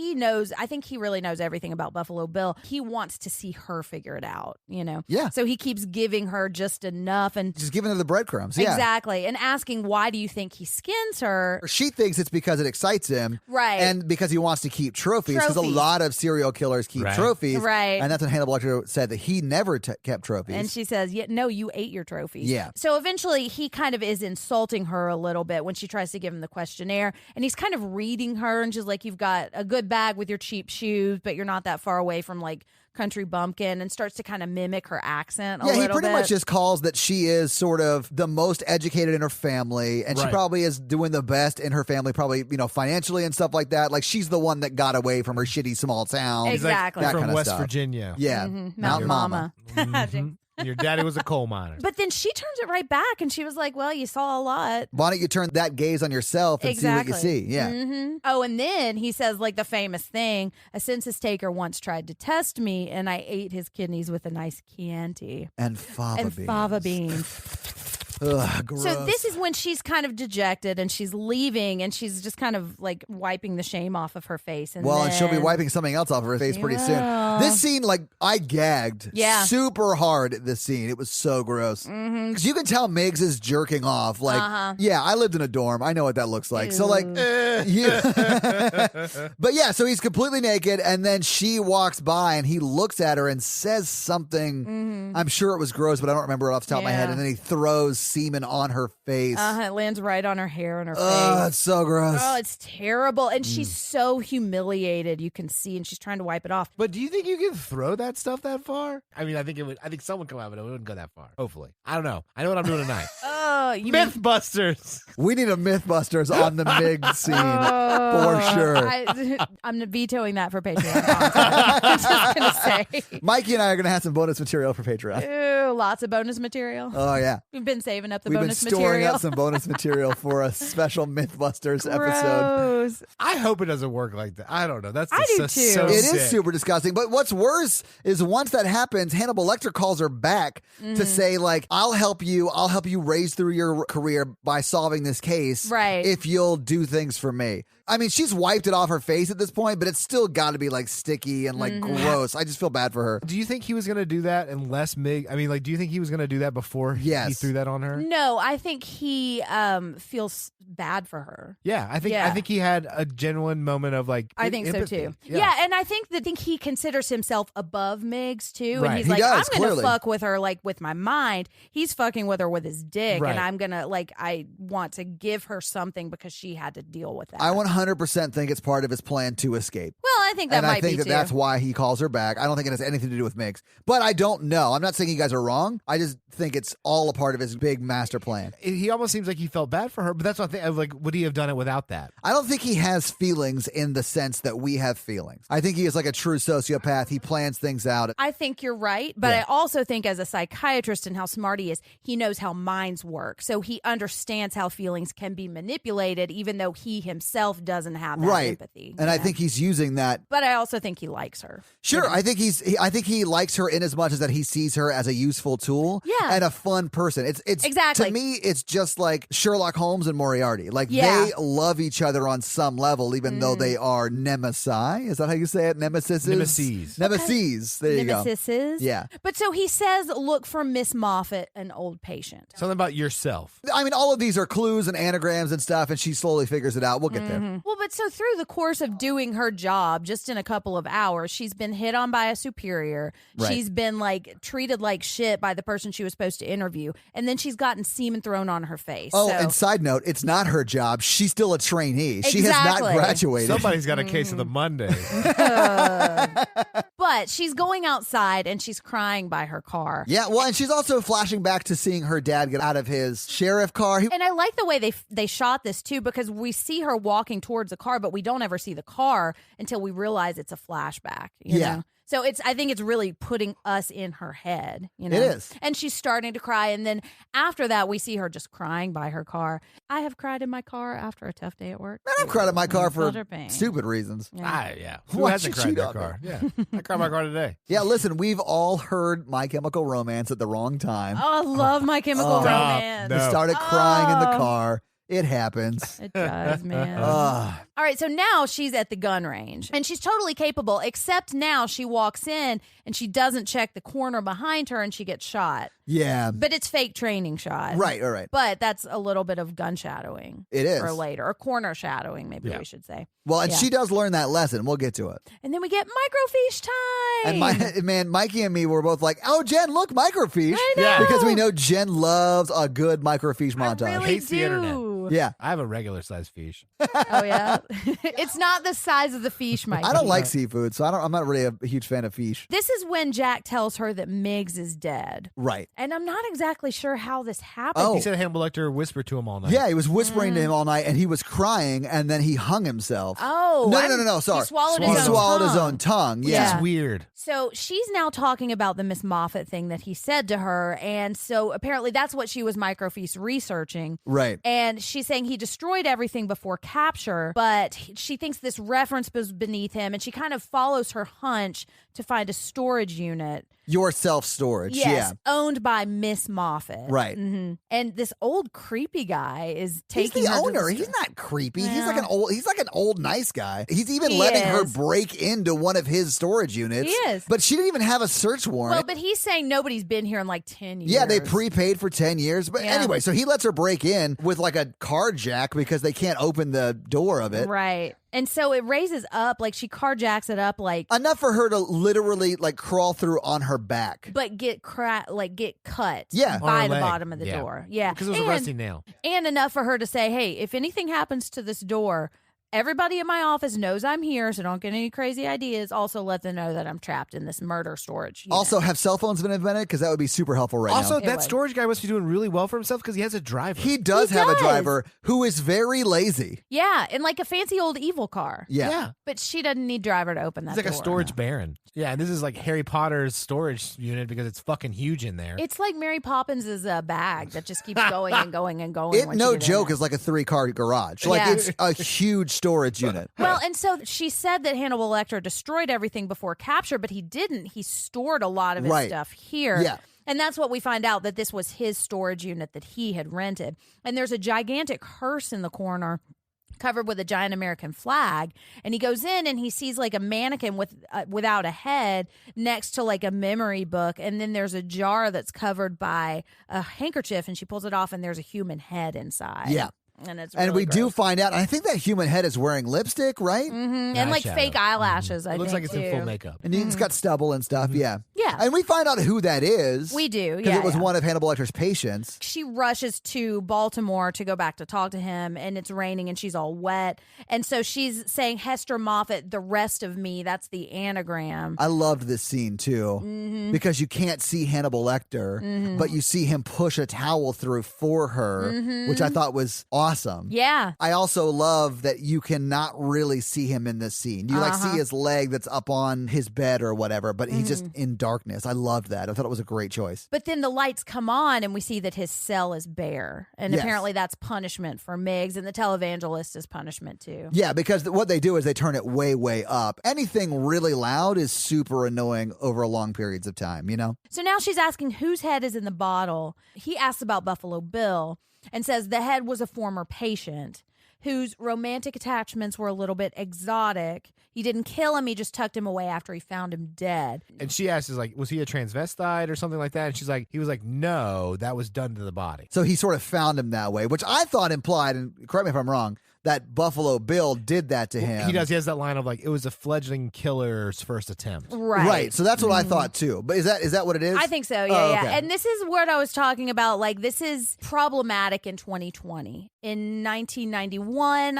I think he really knows everything about Buffalo Bill. He wants to see her figure it out, Yeah. So he keeps giving her just enough and just giving her the breadcrumbs. Yeah. Exactly. And asking, why do you think he skins her? She thinks it's because it excites him. Right. And because he wants to keep trophies. Because a lot of serial killers keep trophies. Right. And that's when Hannibal Lecter said that he never kept trophies. And she says, no, you ate your trophies. Yeah. So eventually he kind of is insulting her a little bit when she tries to give him the questionnaire. And he's kind of reading her and she's like, you've got a good bag with your cheap shoes, but you're not that far away from like country bumpkin, and starts to kind of mimic her accent a little bit. Yeah, he pretty much just calls that she is sort of the most educated in her family, and she probably is doing the best in her family, probably, financially and stuff like that. Like, she's the one that got away from her shitty small town. Exactly. Like, from kind of West stuff. Virginia. Yeah. Mountain Mama. And your daddy was a coal miner. But then she turns it right back and she was like, well, you saw a lot. Why don't you turn that gaze on yourself and see what you see? Yeah. Mm-hmm. Oh, and then he says, like, the famous thing, a census taker once tried to test me and I ate his kidneys with a nice Chianti. And fava beans. Ugh, gross. So this is when she's kind of dejected and she's leaving and she's just kind of like wiping the shame off of her face. And and she'll be wiping something else off of her face pretty soon. This scene, like, I gagged super hard at this scene. It was so gross. Because you can tell Miggs is jerking off. Like, yeah, I lived in a dorm. I know what that looks like. So, like, but yeah, so he's completely naked and then she walks by and he looks at her and says something. I'm sure it was gross, but I don't remember it off the top of my head. And then he throws semen on her face. It lands right on her hair and her face. Oh, it's so gross. Oh, it's terrible. And she's so humiliated, you can see, and she's trying to wipe it off. But do you think you can throw that stuff that far? I mean, I think someone come out, but it wouldn't go that far. Hopefully. I don't know. I know what I'm doing tonight. You Mythbusters. We need a Mythbusters on the Miggs scene for sure. I'm vetoing that for Patreon content. I'm just going to say. Mikey and I are going to have some bonus material for Patreon. Ew, lots of bonus material. Oh, yeah. We've been saving up the We've bonus been storing material. up some bonus material for a special Mythbusters episode. I hope it doesn't work like that. I don't know. That's I do too. so It is sick. super disgusting. But what's worse is once that happens, Hannibal Lecter calls her back to say, like, I'll help you raise through your career by solving this case. Right. If you'll do things for me. I mean, she's wiped it off her face at this point, but it's still got to be like sticky and like gross. I just feel bad for her. Do you think he was going to do that unless Mig? I mean, like, do you think he was going to do that before he threw that on her? No, I think he feels bad for her. Yeah, I think he had a genuine moment of like. I think empathy. so too. Yeah, and I think he considers himself above Miggs too, Right. and he's He like, does, I'm gonna clearly. fuck with her like with my mind. He's fucking with her with his dick, Right. and I'm gonna I want to give her something because she had to deal with that. I 100% think it's part of his plan to escape. Well, I think that And might I think be that too. that's why he calls her back. I don't think it has anything to do with Miggs. But I don't know. I'm not saying you guys are wrong. I just think it's all a part of his big master plan. He almost seems like he felt bad for her, but that's not the thing. Like, would he have done it without that? I don't think he has feelings in the sense that we have feelings. I think he is like a true sociopath. He plans things out. I think you're right, but Yeah. I also think as a psychiatrist and how smart he is, he knows how minds work. So he understands how feelings can be manipulated, even though he himself doesn't have that empathy. And I think he's using that. But I also think he likes her. Sure, I think I think he likes her in as much as that he sees her as a useful tool and a fun person. It's Exactly. to me, it's just like Sherlock Holmes and Moriarty. Like Yeah. they love each other on some level, even though they are nemesi. Is that how you say it? Nemesis. Nemesis. Nemesis. There you go. Nemesis. Yeah. But so he says, look for Miss Moffat, an old patient. Something about yourself. I mean, all of these are clues and anagrams and stuff, and she slowly figures it out. We'll get there. Well, but so through the course of doing her job, just in a couple of hours, she's been hit on by a superior. Right. She's been like treated like shit by the person she was supposed to interview. And then she's gotten semen thrown on her face. Oh, So- and side note, it's not her job. She's still a trainee. She has Exactly. not graduated. Somebody's got a case of the Monday. But she's going outside and she's crying by her car. Yeah, well, and she's also flashing back to seeing her dad get out of his sheriff car. And I like the way they shot this too, because we see her walking towards the car, but we don't ever see the car until we realize it's a flashback. You know? So I think it's really putting us in her head. You know, It is. And she's starting to cry, and then after that, we see her just crying by her car. I have cried in my car after a tough day at work. Man, I've cried in my car for Children pain. stupid reasons. Yeah. Who Why hasn't should cried in you their not car? Yeah. I cried in my car today. Yeah, listen, we've all heard My Chemical Romance at the wrong time. Oh, I love My Chemical Romance. We no. started crying in the car. It happens. It does, man. Ugh. All right, so now she's at the gun range, and she's totally capable, except now she walks in and she doesn't check the corner behind her and she gets shot. Yeah. But it's fake training shot. Right, all right. But that's a little bit of gun shadowing. It is. For later, or corner shadowing, maybe we should say. Well, and Yeah. she does learn that lesson. We'll get to it. And then we get microfiche time. And Mikey and me were both like, oh, Jen, look, microfiche. I know. Yeah. Because we know Jen loves a good microfiche montage. I really Hates the do. internet. you? Yeah. I have a regular size fish. Oh yeah, it's not the size of the fish, Mike. I don't like seafood, so I'm not really a huge fan of fish. This is when Jack tells her that Miggs is dead. Right. And I'm not exactly sure how this happened. Oh. He said Hannibal Lecter whispered to him all night. Yeah, he was whispering to him all night, and he was crying, and then he hung himself. Oh. No, sorry. He swallowed his own tongue. Which Yeah. is weird. So she's now talking about the Miss Moffat thing that he said to her. And so apparently that's what she was microfiche researching. Right. And she's saying he destroyed everything before capture, but she thinks this reference was beneath him. And she kind of follows her hunch to find a storage unit. Your self-storage. Yes, Yeah. owned by Miss Moffat. Right. Mm-hmm. And this old creepy guy is He's taking the her to owner. the He's not creepy. Yeah. He's like an old nice guy. He's even He letting her is. break into one of his storage units. He is. But she didn't even have a search warrant. Well, but he's saying nobody's been here in like 10 years. Yeah, they prepaid for 10 years. But Yeah. anyway, so he lets her break in with like a car jack because they can't open the door of it. Right. And so it raises up, like she carjacks it up, like, Enough for her to literally like crawl through on her back. but get cut Yeah. On by her the leg. bottom of the Yeah. door. Yeah. Because it was a rusty nail. And enough for her to say, hey, if anything happens to this door, everybody in my office knows I'm here, so don't get any crazy ideas. Also, let them know that I'm trapped in this murder storage unit. Also, have cell phones been invented? Because that would be super helpful right Also, now. that would. storage guy must be doing really well for himself because he has a driver. He does He have a does. driver who is very lazy. Yeah, in like a fancy old evil car. Yeah. But she doesn't need driver to open that He's like door. a storage baron. Yeah, and this is like Harry Potter's storage unit because it's fucking huge in there. It's like Mary Poppins' bag that just keeps going and going and going. It, once no you get in joke, it. is like a 3-car garage. Like Yeah. it's a huge storage unit. Well, and so she said that Hannibal Lecter destroyed everything before capture, but he didn't. He stored a lot of his Right. stuff here. Yeah. And that's what we find out, that this was his storage unit that he had rented. And there's a gigantic hearse in the corner covered with a giant American flag, and he goes in and he sees like a mannequin without a head next to like a memory book, and then there's a jar that's covered by a handkerchief, and she pulls it off and there's a human head inside. Yeah. And it's And really we do gross. find out, and I think that human head is wearing lipstick, right? And like Eyeshadow. fake eyelashes. I It looks think, like it's in too. full makeup. And it's got stubble and stuff. Yeah. Yeah. And we find out who that is. We do, Because yeah, it was yeah. one of Hannibal Lecter's patients. She rushes to Baltimore to go back to talk to him, and it's raining and she's all wet. And so she's saying, Hester Moffat, the rest of me. That's the anagram. I loved this scene too. Mm-hmm. Because you can't see Hannibal Lecter, but you see him push a towel through for her, which I thought was awesome. Mm-hmm. Yeah. I also love that you cannot really see him in this scene. You like see his leg that's up on his bed or whatever, but he's just in darkness. I loved that. I thought it was a great choice. But then the lights come on and we see that his cell is bare. And Yes. apparently that's punishment for Miggs, and the televangelist is punishment too. Yeah, because what they do is they turn it way, way up. Anything really loud is super annoying over long periods of time, you know? So now she's asking whose head is in the bottle. He asks about Buffalo Bill and says the head was a former patient whose romantic attachments were a little bit exotic. He didn't kill him. He just tucked him away after he found him dead. And she asks, "Is like, was he a transvestite or something like that?" And she's like, "He was like, no, that was done to the body." So he sort of found him that way, which I thought implied, and correct me if I'm wrong, that Buffalo Bill did that to him. He does. He has that line of like, "It was a fledgling killer's first attempt." Right. So that's what I thought too. But is that what it is? I think so. Yeah, Oh, yeah. okay. And this is what I was talking about. Like, this is problematic in 2020. In 1991,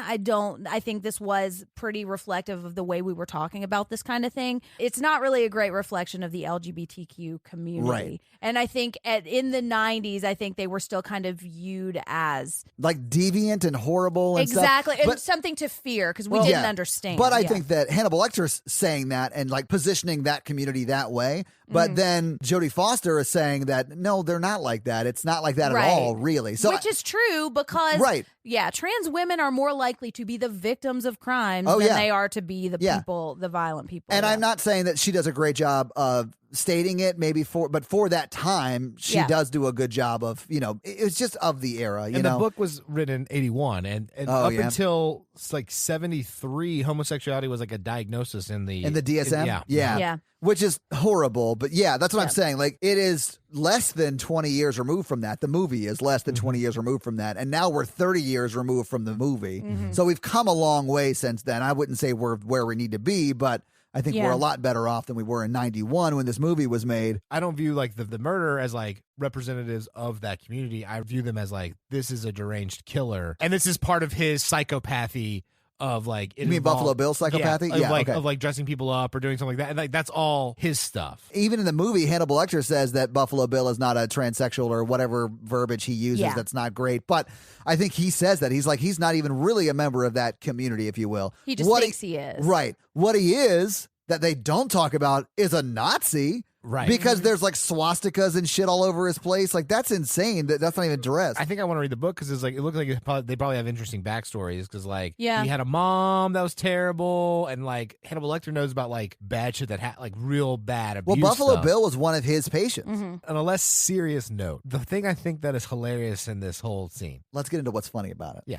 I think this was pretty reflective of the way we were talking about this kind of thing. It's not really a great reflection of the LGBTQ community. Right. And I think in the 90s, I think they were still kind of viewed as Like deviant and horrible and exactly, stuff. and But- something to fear because we Well, didn't yeah. understand. But I Yeah. think that Hannibal Lecter's saying that and like positioning that community that way. But Mm-hmm. then Jodie Foster is saying that no, they're not like that. It's not like that Right. at all, really. So which is true because Right. yeah, trans women are more likely to be the victims of crimes Oh, than yeah. they are to be the Yeah. people, the violent people. and yeah. I'm not saying that she does a great job of stating it, but for that time, she Yeah. does do a good job of, it's just of the era, you And know. the book was written in 81, and Oh, up yeah. until like 73, homosexuality was like a diagnosis in the DSM? yeah. Yeah. Which is horrible, but yeah, that's what I'm Yeah. saying. Like, it is less than 20 years removed from that. The movie is less than Mm-hmm. 20 years removed from that, and now we're 30 years removed from the movie. Mm-hmm. So we've come a long way since then. I wouldn't say we're where we need to be, but I think we're a lot better off than we were in 91 when this movie was made. I don't view like the murderer as like representatives of that community. I view them as like, this is a deranged killer, and this is part of his psychopathy of like. You mean Buffalo Bill's psychopathy? Of like dressing people up or doing something like that. And like that's all his stuff. Even in the movie, Hannibal Lecter says that Buffalo Bill is not a transsexual or whatever verbiage he uses that's not great. But I think he says that. He's like, he's not even really a member of that community, if you will. He just thinks he is. Right. What he is that they don't talk about is a Nazi. Right. Because there's like swastikas and shit all over his place. Like, that's insane. That's not even dressed. I think I want to read the book because it's like, it looked like they probably have interesting backstories because like he Yeah. had a mom that was terrible, and like Hannibal Lecter knows about like bad shit that had like real bad abuse. Well, Buffalo stuff. Bill was one of his patients. On a less serious note, the thing I think that is hilarious in this whole scene, Let's get into what's funny about it. yeah,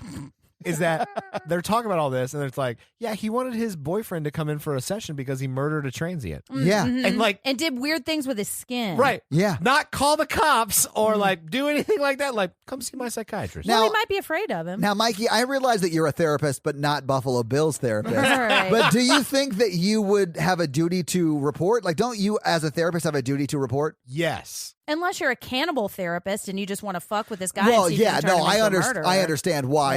is that they're talking about all this, and it's like, yeah, he wanted his boyfriend to come in for a session because he murdered a transient. Yeah. And like, And did weird things with his skin. right, Yeah. not call the cops or like do anything like that. Like, come see my psychiatrist. Well, Now- we might be afraid of him. Now, Mikey, I realize that you're a therapist, but not Buffalo Bill's therapist. Right. But do you think that you would have a duty to report? Like, don't you as a therapist have a duty to report? Yes. Unless you're a cannibal therapist and you just want to fuck with this guy. Well, and see if you yeah, can turn no, him into a murderer. I understand why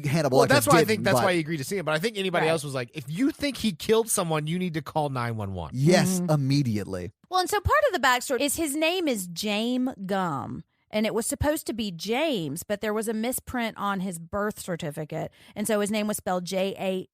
Hannibal Well, Lecter that's why I didn't, think that's but why he agreed to see him. But I think anybody Right. else was like, if you think he killed someone, you need to call 911. Yes, immediately. Well, and so part of the backstory is his name is James Gum. And it was supposed to be James, but there was a misprint on his birth certificate. And so his name was spelled Jame.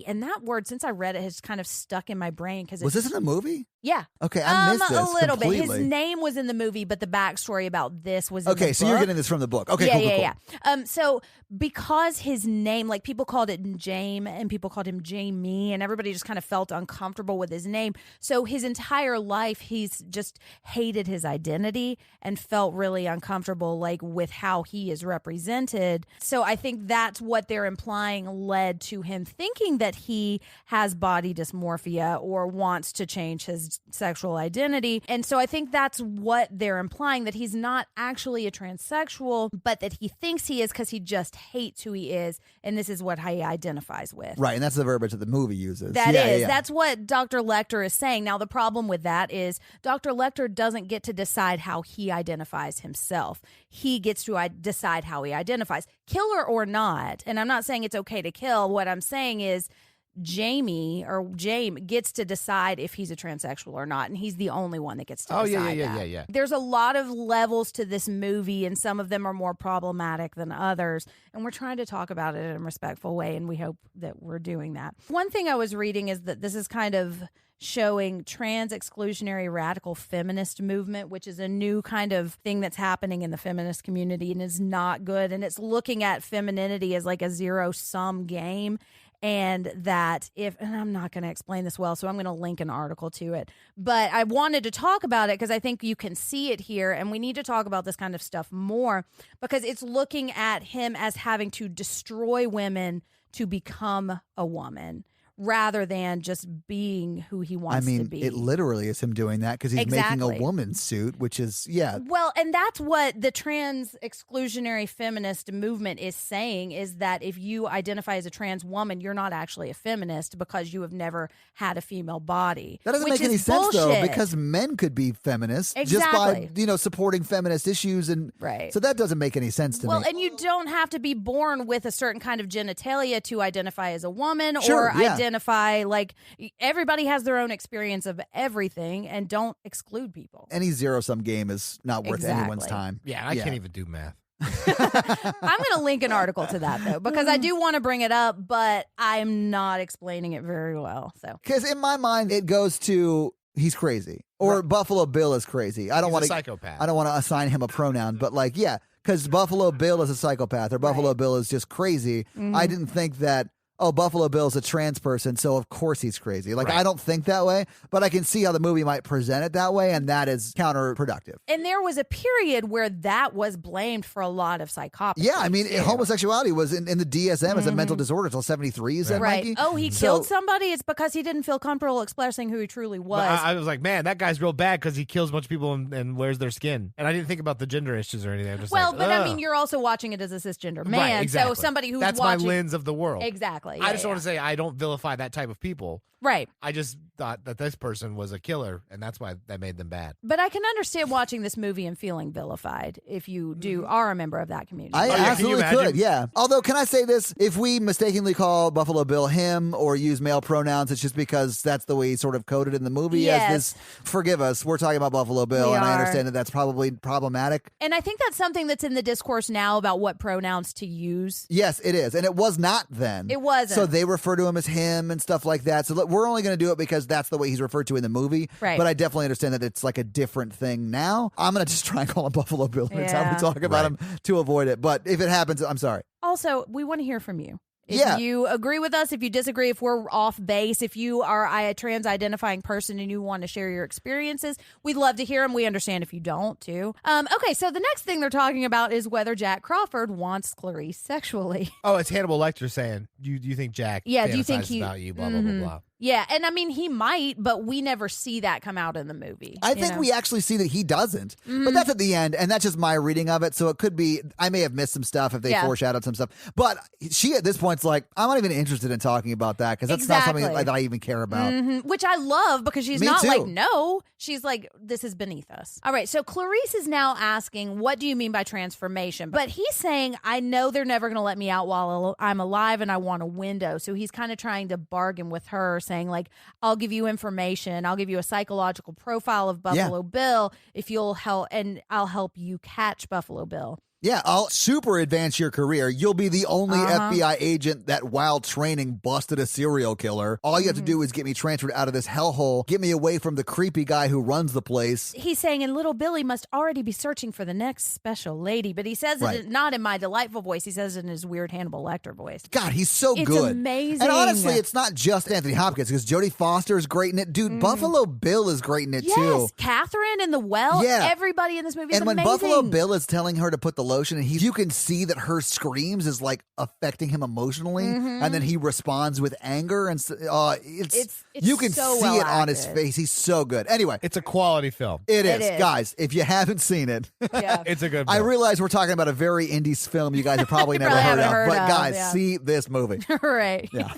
And that word, since I read it, has kind of stuck in my brain. Was this in a movie? Yeah. Okay, I missed this a little completely. bit. His name was in the movie, but the backstory about this was in Okay, the so you're book. getting this from the book. Okay, yeah, cool, yeah, cool. yeah. So because his name, like people called it James and people called him Jamie, and everybody just kind of felt uncomfortable with his name. So his entire life, he's just hated his identity and felt really uncomfortable, like with how he is represented. So I think that's what they're implying led to him thinking that he has body dysmorphia or wants to change his sexual identity. And so I think that's what they're implying, that he's not actually a transsexual, but that he thinks he is because he just hates who he is. And this is what he identifies with. Right, and that's the verbiage that the movie uses. That Yeah, is. yeah. That's what Dr. Lecter is saying. Now, the problem with that is Dr. Lecter doesn't get to decide how he identifies himself. He gets to decide how he identifies, killer or not. And I'm not saying it's okay to kill. What I'm saying is Jamie or James gets to decide if he's a transsexual or not, and he's the only one that gets to decide that. Yeah. There's a lot of levels to this movie, and some of them are more problematic than others, and we're trying to talk about it in a respectful way, and we hope that we're doing that. One thing I was reading is that this is kind of showing trans exclusionary radical feminist movement, which is a new kind of thing that's happening in the feminist community and is not good, and it's looking at femininity as like a zero-sum game. And that and I'm not going to explain this well, so I'm going to link an article to it. But I wanted to talk about it because I think you can see it here, and we need to talk about this kind of stuff more because it's looking at him as having to destroy women to become a woman, rather than just being who he wants to be. It literally is him doing that because he's making Exactly. a woman's suit, which is, Well, and that's what the trans exclusionary feminist movement is saying, is that if you identify as a trans woman, you're not actually a feminist because you have never had a female body. That doesn't which make any is sense, though, bullshit. because men could be feminists Exactly. just by, supporting feminist issues. And Right. so that doesn't make any sense to Well, me. and you don't have to be born with a certain kind of genitalia to identify as a woman Sure, or yeah. identify, like, everybody has their own experience of everything, and don't exclude people. Any zero-sum game is not worth anyone's Exactly. time. Yeah, I can't even do math. I'm going to link an article to that, though, because I do want to bring it up, but I'm not explaining it very well. So Because in my mind, it goes to he's crazy or Buffalo Bill is crazy. I don't He's want a to psychopath. I don't want to assign him a pronoun, but like, yeah, because Buffalo Bill is a psychopath or Buffalo Bill is just crazy. I didn't think that, Buffalo Bill's a trans person, so of course he's crazy. Like, Right. I don't think that way, but I can see how the movie might present it that way, and that is counterproductive. And there was a period where that was blamed for a lot of psychopathy. Yeah, I mean, too. homosexuality was in the DSM as a mental disorder until 73, you said, Right. Mikey? Oh, he So- killed somebody? It's because he didn't feel comfortable expressing who he truly was. But I was like, man, that guy's real bad because he kills a bunch of people and wears their skin. And I didn't think about the gender issues or anything. I'm just well, like, but I ugh. mean, you're also watching it as a cisgender man. Right, exactly. So somebody who's That's watching. my lens of the world. Exactly. Exactly. I just want to say I don't vilify that type of people. Right. I just thought that this person was a killer, and that's why that made them bad. But I can understand watching this movie and feeling vilified if you are a member of that community. I yeah, can you absolutely imagine? could, yeah. Although, can I say this? If we mistakenly call Buffalo Bill him or use male pronouns, it's just because that's the way he's sort of coded in the movie as this. Forgive us. We're talking about Buffalo Bill, and I understand that that's probably problematic. And I think that's something that's in the discourse now about what pronouns to use. Yes, it is. And it was not then. It wasn't. So they refer to him as him and stuff like that. So look, we're only going to do it because that's the way he's referred to in the movie. Right. But I definitely understand that it's like a different thing now. I'm going to just try and call him Buffalo Bill every time we talk about him to avoid it. But if it happens, I'm sorry. Also, we want to hear from you. If you agree with us, if you disagree, if we're off base, if you are a trans-identifying person and you want to share your experiences, we'd love to hear them. We understand if you don't, too. Okay, so the next thing they're talking about is whether Jack Crawford wants Clarice sexually. Oh, it's Hannibal Lecter saying, do you think Jack do you think fantasizes about you, blah, blah, blah, blah. Yeah, and I mean, he might, but we never see that come out in the movie. I think we actually see that he doesn't. But that's at the end, and that's just my reading of it. So it could be, I may have missed some stuff if they foreshadowed some stuff. But she, at this point, is like, I'm not even interested in talking about that because that's not something that I even care about. Which I love because she's Me not too. like, no. She's like, this is beneath us. All right, so Clarice is now asking, what do you mean by transformation? But he's saying, I know they're never going to let me out while I'm alive and I want a window. So he's kind of trying to bargain with her, saying like, I'll give you information. I'll give you a psychological profile of Buffalo Bill if you'll help, and I'll help you catch Buffalo Bill. Yeah, I'll super advance your career. You'll be the only FBI agent that, while training, busted a serial killer. All you have to do is get me transferred out of this hellhole, get me away from the creepy guy who runs the place. He's saying, and little Billy must already be searching for the next special lady. But he says it not in my delightful voice. He says it in his weird Hannibal Lecter voice. God, he's so it's good. Amazing. And honestly, it's not just Anthony Hopkins, because Jodie Foster is great in it. Dude, Buffalo Bill is great in it, too. Catherine in the well. Yeah. Everybody in this movie is amazing. amazing. And when Buffalo Bill is telling her to put the lotion, and you can see that her screams is like affecting him emotionally, and then he responds with anger, and it's you can so see well it on his acted. face. He's so good. Anyway, It's a quality film. it is, guys. If you haven't seen it, It's a good I film. realize we're talking about a very indie film you guys have probably never Probably heard of, haven't heard but of, guys, see this movie. Right. Yeah.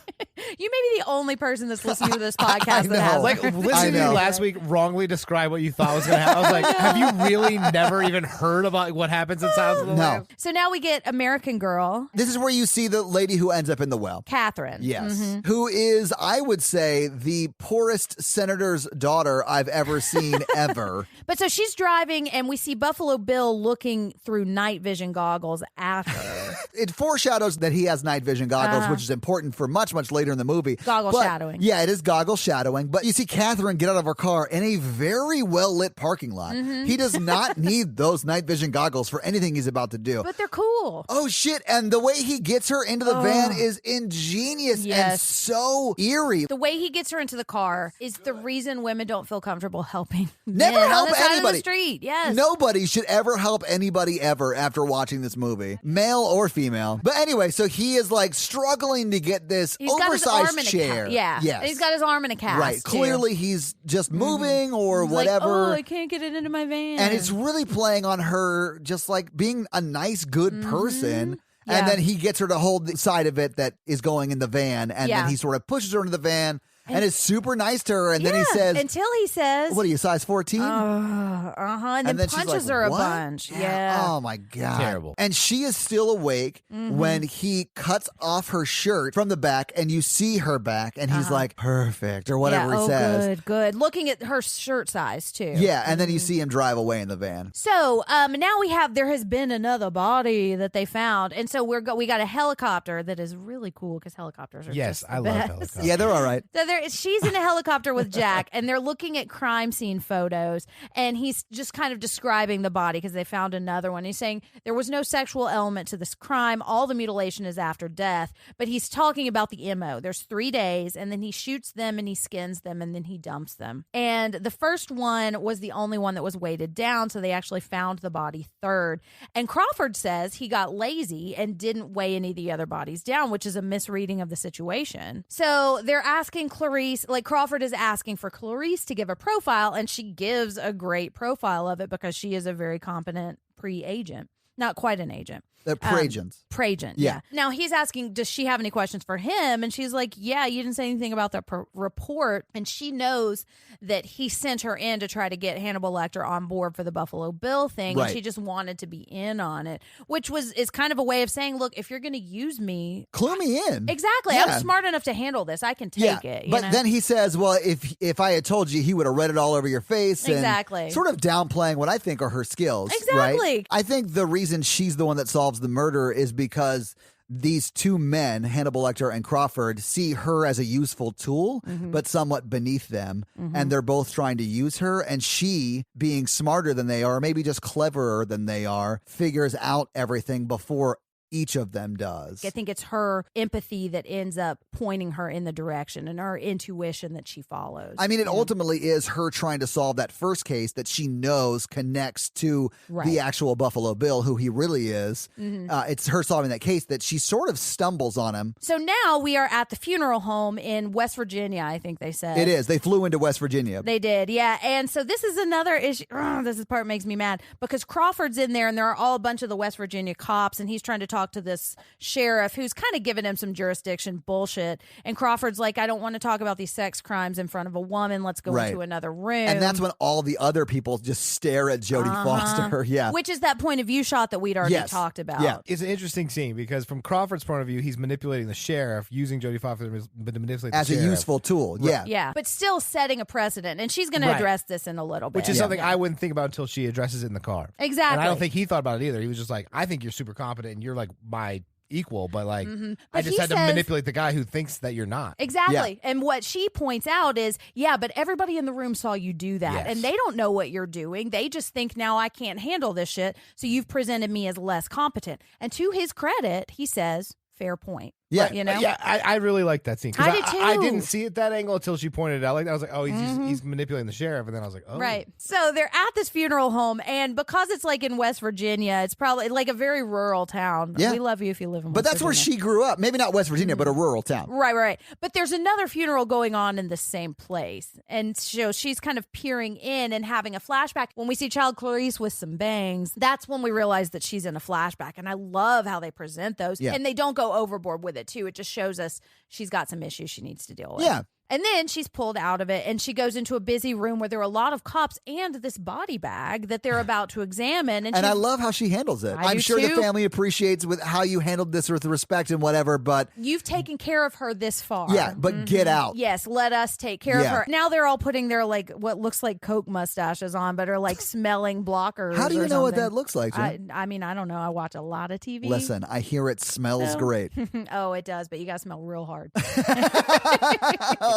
You may be the only person that's listening to this podcast that know. has Like, listening to you last week wrongly describe what you thought was going to happen. I was like, have you really never even heard about what happens in Silence of the No. Lambs? So now we get American Girl, This is where you see the lady who ends up in the well. Catherine. Yes. Who is, I would say, the poorest senator's daughter I've ever seen ever. But so she's driving, and we see Buffalo Bill looking through night vision goggles at her. It foreshadows that he has night vision goggles, which is important for much, much later in the movie. Goggle But- shadowing. Yeah, it is goggle shadowing. But you see Catherine get out of her car in a very well-lit parking lot. He does not need those night vision goggles for anything he's about to do. But they're cool. Oh, shit. And the way he gets her into the van is ingenious and Yes. so eerie. The way he gets her into the car is the reason women don't feel comfortable helping Never men help on the side anybody. of the street. Yes. Nobody should ever help anybody ever after watching this movie, male or female. But anyway, so he is like struggling to get this He's got his arm oversized in chair. a yeah. Yes. He's got his arm in a cast. Right. too. Clearly, he's just moving or He's like, whatever. oh, I can't get it into my van. And it's really playing on her just like being a nice, good person. Yeah. And then he gets her to hold the side of it that is going in the van. And then he sort of pushes her into the van and is super nice to her. And then he says, until he says, what are you, size 14? and then she's punches like, her "What?" a bunch. Yeah. Oh my God. Terrible. And she is still awake when he cuts off her shirt from the back and you see her back and he's like, perfect, or whatever he says. Good. Looking at her shirt size too. Yeah. And then you see him drive away in the van. So now there has been another body that they found, and so we got a helicopter that is really cool because helicopters are Yes, just the I love best. helicopters. Yeah, they're all right. So she's in a helicopter with Jack, and they're looking at crime scene photos, and he's just kind of describing the body because they found another one. He's saying there was no sexual element to this crime. All the mutilation is after death, but he's talking about the MO. There's 3 days, and then he shoots them, and he skins them, and then he dumps them. And the first one was the only one that was weighted down, so they actually found the body third. And Crawford says he got lazy and didn't weigh any of the other bodies down, which is a misreading of the situation. So they're asking Clarice, like Crawford is asking for Clarice to give a profile, and she gives a great profile of it because she is a very competent pre-agent. Not quite an agent. The Pragents. Pragent, Yeah. Now he's asking, does she have any questions for him? And she's like, yeah, you didn't say anything about the report. And she knows that he sent her in to try to get Hannibal Lecter on board for the Buffalo Bill thing. Right. And she just wanted to be in on it, which is kind of a way of saying, look, if you're going to use me, clue me in. Exactly. Yeah. I'm smart enough to handle this. I can take it. But then he says, well, if I had told you, he would have read it all over your face. And Exactly. sort of downplaying what I think are her skills. Exactly. Right? I think the reason she's the one that solves the murder is because these two men, Hannibal Lecter and Crawford, see her as a useful tool, but somewhat beneath them. And they're both trying to use her. And she, being smarter than they are, maybe just cleverer than they are, figures out everything before each of them does. I think it's her empathy that ends up pointing her in the direction and her intuition that she follows. I mean, it ultimately is her trying to solve that first case that she knows connects to the actual Buffalo Bill, who he really is. It's her solving that case that she sort of stumbles on him. So now we are at the funeral home in West Virginia, I think they said. It is. They flew into West Virginia. They did, yeah. And so this is another issue. This part makes me mad because Crawford's in there and there are all a bunch of the West Virginia cops and he's trying to talk to this sheriff who's kind of giving him some jurisdiction bullshit. And Crawford's like, I don't want to talk about these sex crimes in front of a woman. Let's go into another room. And that's when all the other people just stare at Jodie Foster. Yeah. Which is that point of view shot that we'd already talked about. Yeah. It's an interesting scene because from Crawford's point of view, he's manipulating the sheriff, using Jodie Foster to manipulate the as sheriff. a useful tool. Yeah. Yeah. But still setting a precedent. And she's going to address this in a little bit. Which is something I wouldn't think about until she addresses it in the car. Exactly. And I don't think he thought about it either. He was just like, I think you're super competent and you're like my equal, but like I just had to manipulate the guy who thinks that you're not. Exactly. And what she points out is, but everybody in the room saw you do that. Yes. And they don't know what you're doing. They just think now I can't handle this shit. So you've presented me as less competent. And to his credit, he says, fair point. Yeah. You know? Yeah, I really like that scene. 'Cause I did too. I didn't see it that angle until she pointed it out. Like I was like, oh, he's manipulating the sheriff, and then I was like, oh, Right. So they're at this funeral home, and because it's like in West Virginia, it's probably like a very rural town. Yeah. We love you if you live in West But that's where Virginia. she grew up. Maybe not West Virginia, but a rural town. Right. But there's another funeral going on in the same place. And so she's kind of peering in and having a flashback. When we see Child Clarice with some bangs, that's when we realize that she's in a flashback. And I love how they present those. Yeah. And they don't go overboard with it, too. It just shows us she's got some issues she needs to deal with. Yeah. And then she's pulled out of it and she goes into a busy room where there are a lot of cops and this body bag that they're about to examine. And I love how she handles it. I'm do sure too. the family appreciates with how you handled this with respect and whatever, but you've taken care of her this far. yeah, but get out. Yes, let us take care of her. Now they're all putting their like what looks like Coke mustaches on, but are like smelling blockers. How do you or know what something. that looks like, Jen? I mean, I don't know. I watch a lot of TV. Listen, I hear it smells great. Oh, it does, but you got to smell real hard.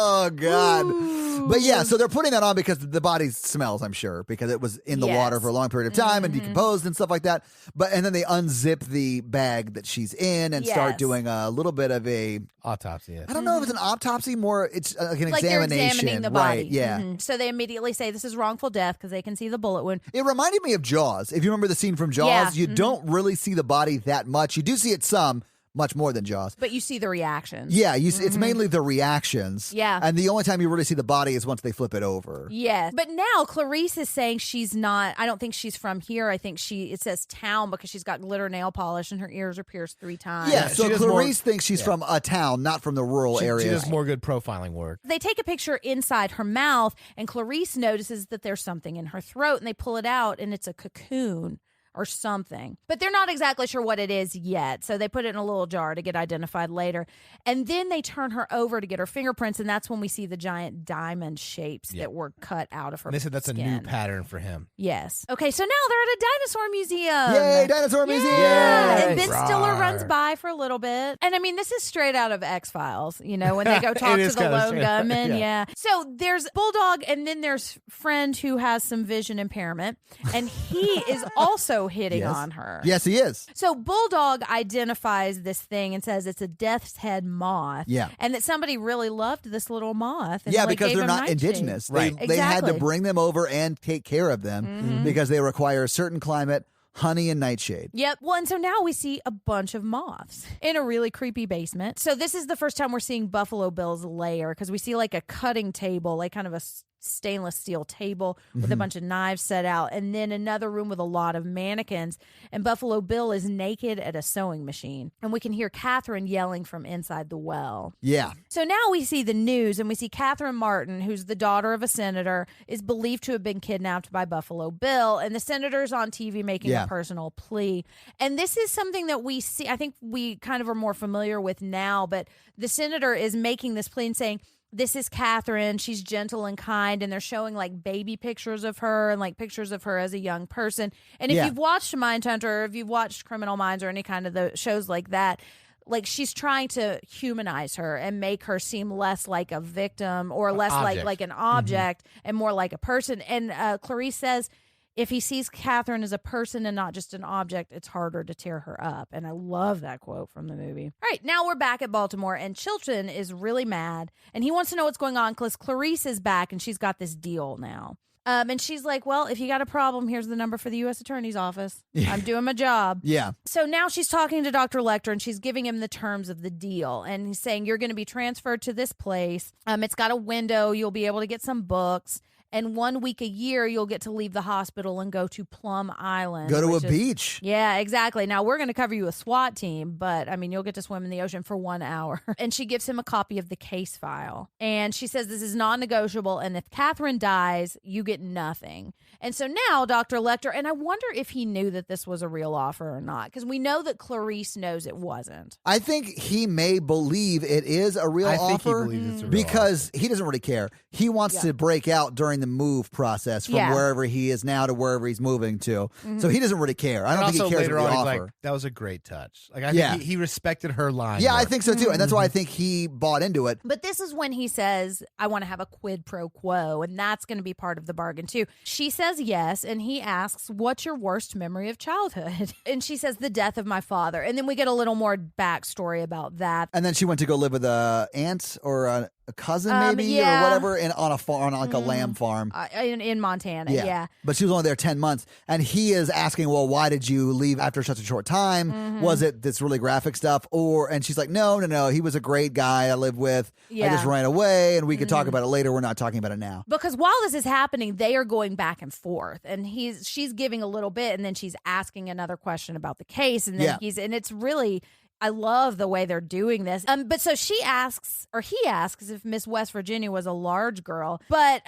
Oh, God. But yeah, so they're putting that on because the body smells, I'm sure, because it was in the water for a long period of time and decomposed and stuff like that. And then they unzip the bag that she's in and start doing a little bit of a autopsy. Yes. I don't know if it's an autopsy, more it's like an Like examination. they're examining the body. Right, yeah. So they immediately say this is wrongful death because they can see the bullet wound. It reminded me of Jaws. If you remember the scene from Jaws, you don't really see the body that much. You do see it some, much more than Jaws. But you see the reactions. Yeah, it's mainly the reactions. Yeah. And the only time you really see the body is once they flip it over. Yes. But now Clarice is saying she's not, I don't think she's from here. I think it says town because she's got glitter nail polish and her ears are pierced 3 times. Yeah, so she does Clarice thinks she's from a town, not from the rural area. She does more good profiling work. They take a picture inside her mouth and Clarice notices that there's something in her throat and they pull it out and it's a cocoon or something. But they're not exactly sure what it is yet. So they put it in a little jar to get identified later. And then they turn her over to get her fingerprints. And that's when we see the giant diamond shapes that were cut out of her And they said that's skin. a new pattern for him. Yes. Okay, so now they're at a dinosaur museum. Yay, dinosaur museum! And Ben Rawr. Stiller runs by for a little bit. And I mean, this is straight out of X-Files, when they go talk It to is the kinda lone straight- gunman. yeah. Yeah. So there's Bulldog and then there's Friend who has some vision impairment. And he is also hitting on her. Yes, he is. So Bulldog identifies this thing and says it's a death's head moth. Yeah. And that somebody really loved this little moth. And Yeah, like, because gave they're him not nightshades. indigenous. Right. They had to Exactly. bring them over and take care of them because they require a certain climate, honey, and nightshade. Yep. Well, and so now we see a bunch of moths in a really creepy basement. So this is the first time we're seeing Buffalo Bill's lair because we see like a cutting table, like kind of a stainless steel table with a bunch of knives set out, and then another room with a lot of mannequins. And Buffalo Bill is naked at a sewing machine. And we can hear Catherine yelling from inside the well. Yeah. So now we see the news, and we see Catherine Martin, who's the daughter of a senator, is believed to have been kidnapped by Buffalo Bill. And the senator's on TV making a personal plea. And this is something that we see, I think we kind of are more familiar with now, but the senator is making this plea and saying, this is Catherine. She's gentle and kind. And they're showing like baby pictures of her and like pictures of her as a young person. And if you've watched Mindhunter, or if you've watched Criminal Minds or any kind of the shows like that, like she's trying to humanize her and make her seem less like a victim or less like an object and more like a person. And Clarice says, if he sees Catherine as a person and not just an object, it's harder to tear her up. And I love that quote from the movie. All right, now we're back at Baltimore, and Chilton is really mad, and he wants to know what's going on because Clarice is back, and she's got this deal now. And she's like, well, if you got a problem, here's the number for the U.S. Attorney's Office. I'm doing my job. Yeah. So now she's talking to Dr. Lecter, and she's giving him the terms of the deal. And he's saying, you're going to be transferred to this place. It's got a window. You'll be able to get some books. And 1 week a year, you'll get to leave the hospital and go to Plum Island. Go to a beach. Yeah, exactly. Now, we're going to cover you a SWAT team, but, I mean, you'll get to swim in the ocean for 1 hour. And she gives him a copy of the case file. And she says this is non-negotiable, and if Catherine dies, you get nothing. And so now Dr. Lecter, and I wonder if he knew that this was a real offer or not, because we know that Clarice knows it wasn't. I think he may believe it is a real offer. I think he believes it's a real because he doesn't really care. He wants to break out during the move process from wherever he is now to wherever he's moving to. So he doesn't really care. I don't think he cares later what the on, offer. like, that was a great touch. Like I think he respected her line. Yeah, more. I think so too. And that's why I think he bought into it. But this is when he says, I want to have a quid pro quo, and that's going to be part of the bargain too. She says yes, and he asks, what's your worst memory of childhood? And she says, the death of my father. And then we get a little more backstory about that. And then she went to go live with a aunt or a cousin maybe or whatever on a farm, on like a lamb farm. In Montana, yeah. But she was only there 10 months. And he is asking, well, why did you leave after such a short time? Was it this really graphic stuff? And she's like, no. He was a great guy I lived with. I just ran away, and we could talk about it later. We're not talking about it now. Because while this is happening, they are going back and forth. And she's giving a little bit, and then she's asking another question about the case. And then and it's really... I love the way they're doing this. But so he asks if Miss West Virginia was a large girl. But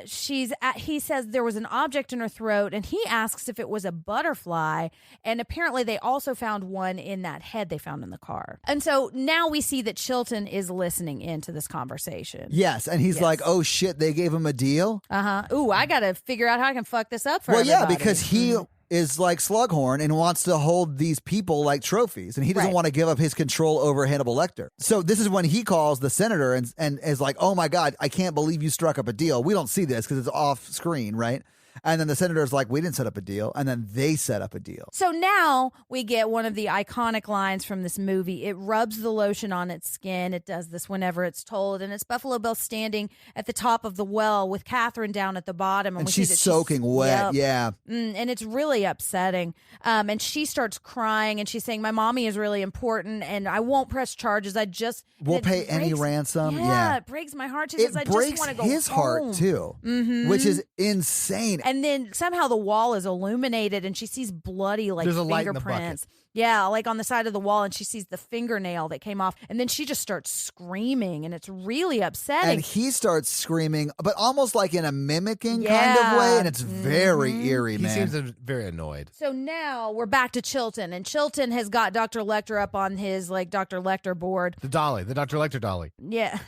he says there was an object in her throat, and he asks if it was a butterfly. And apparently they also found one in that head they found in the car. And so now we see that Chilton is listening into this conversation. Yes, and he's like, oh shit, they gave him a deal? Ooh, I got to figure out how I can fuck this up for everybody. Well, yeah, because he... is like Slughorn and wants to hold these people like trophies, and he doesn't want to give up his control over Hannibal Lecter. So this is when he calls the senator and is like, oh my God, I can't believe you struck up a deal. We don't see this because it's off screen, right? And then the senator's like, we didn't set up a deal. And then they set up a deal. So now we get one of the iconic lines from this movie. It rubs the lotion on its skin. It does this whenever it's told. And it's Buffalo Bill standing at the top of the well with Catherine down at the bottom. And she's soaking wet. Yeah. And it's really upsetting. And she starts crying, and she's saying, my mommy is really important, and I won't press charges. We'll pay any ransom. Yeah, it breaks my heart. She says, I just want to go his home. heart too, which is insane. And then somehow the wall is illuminated, and she sees bloody There's a light in the fingerprints. bucket. Yeah, like on the side of the wall, and she sees the fingernail that came off, and then she just starts screaming, and it's really upsetting. And he starts screaming, but almost like in a mimicking kind of way, and it's very eerie, man. He seems very annoyed. So now we're back to Chilton, and Chilton has got Dr. Lecter up on his Dr. Lecter board. The Dr. Lecter dolly. Yeah.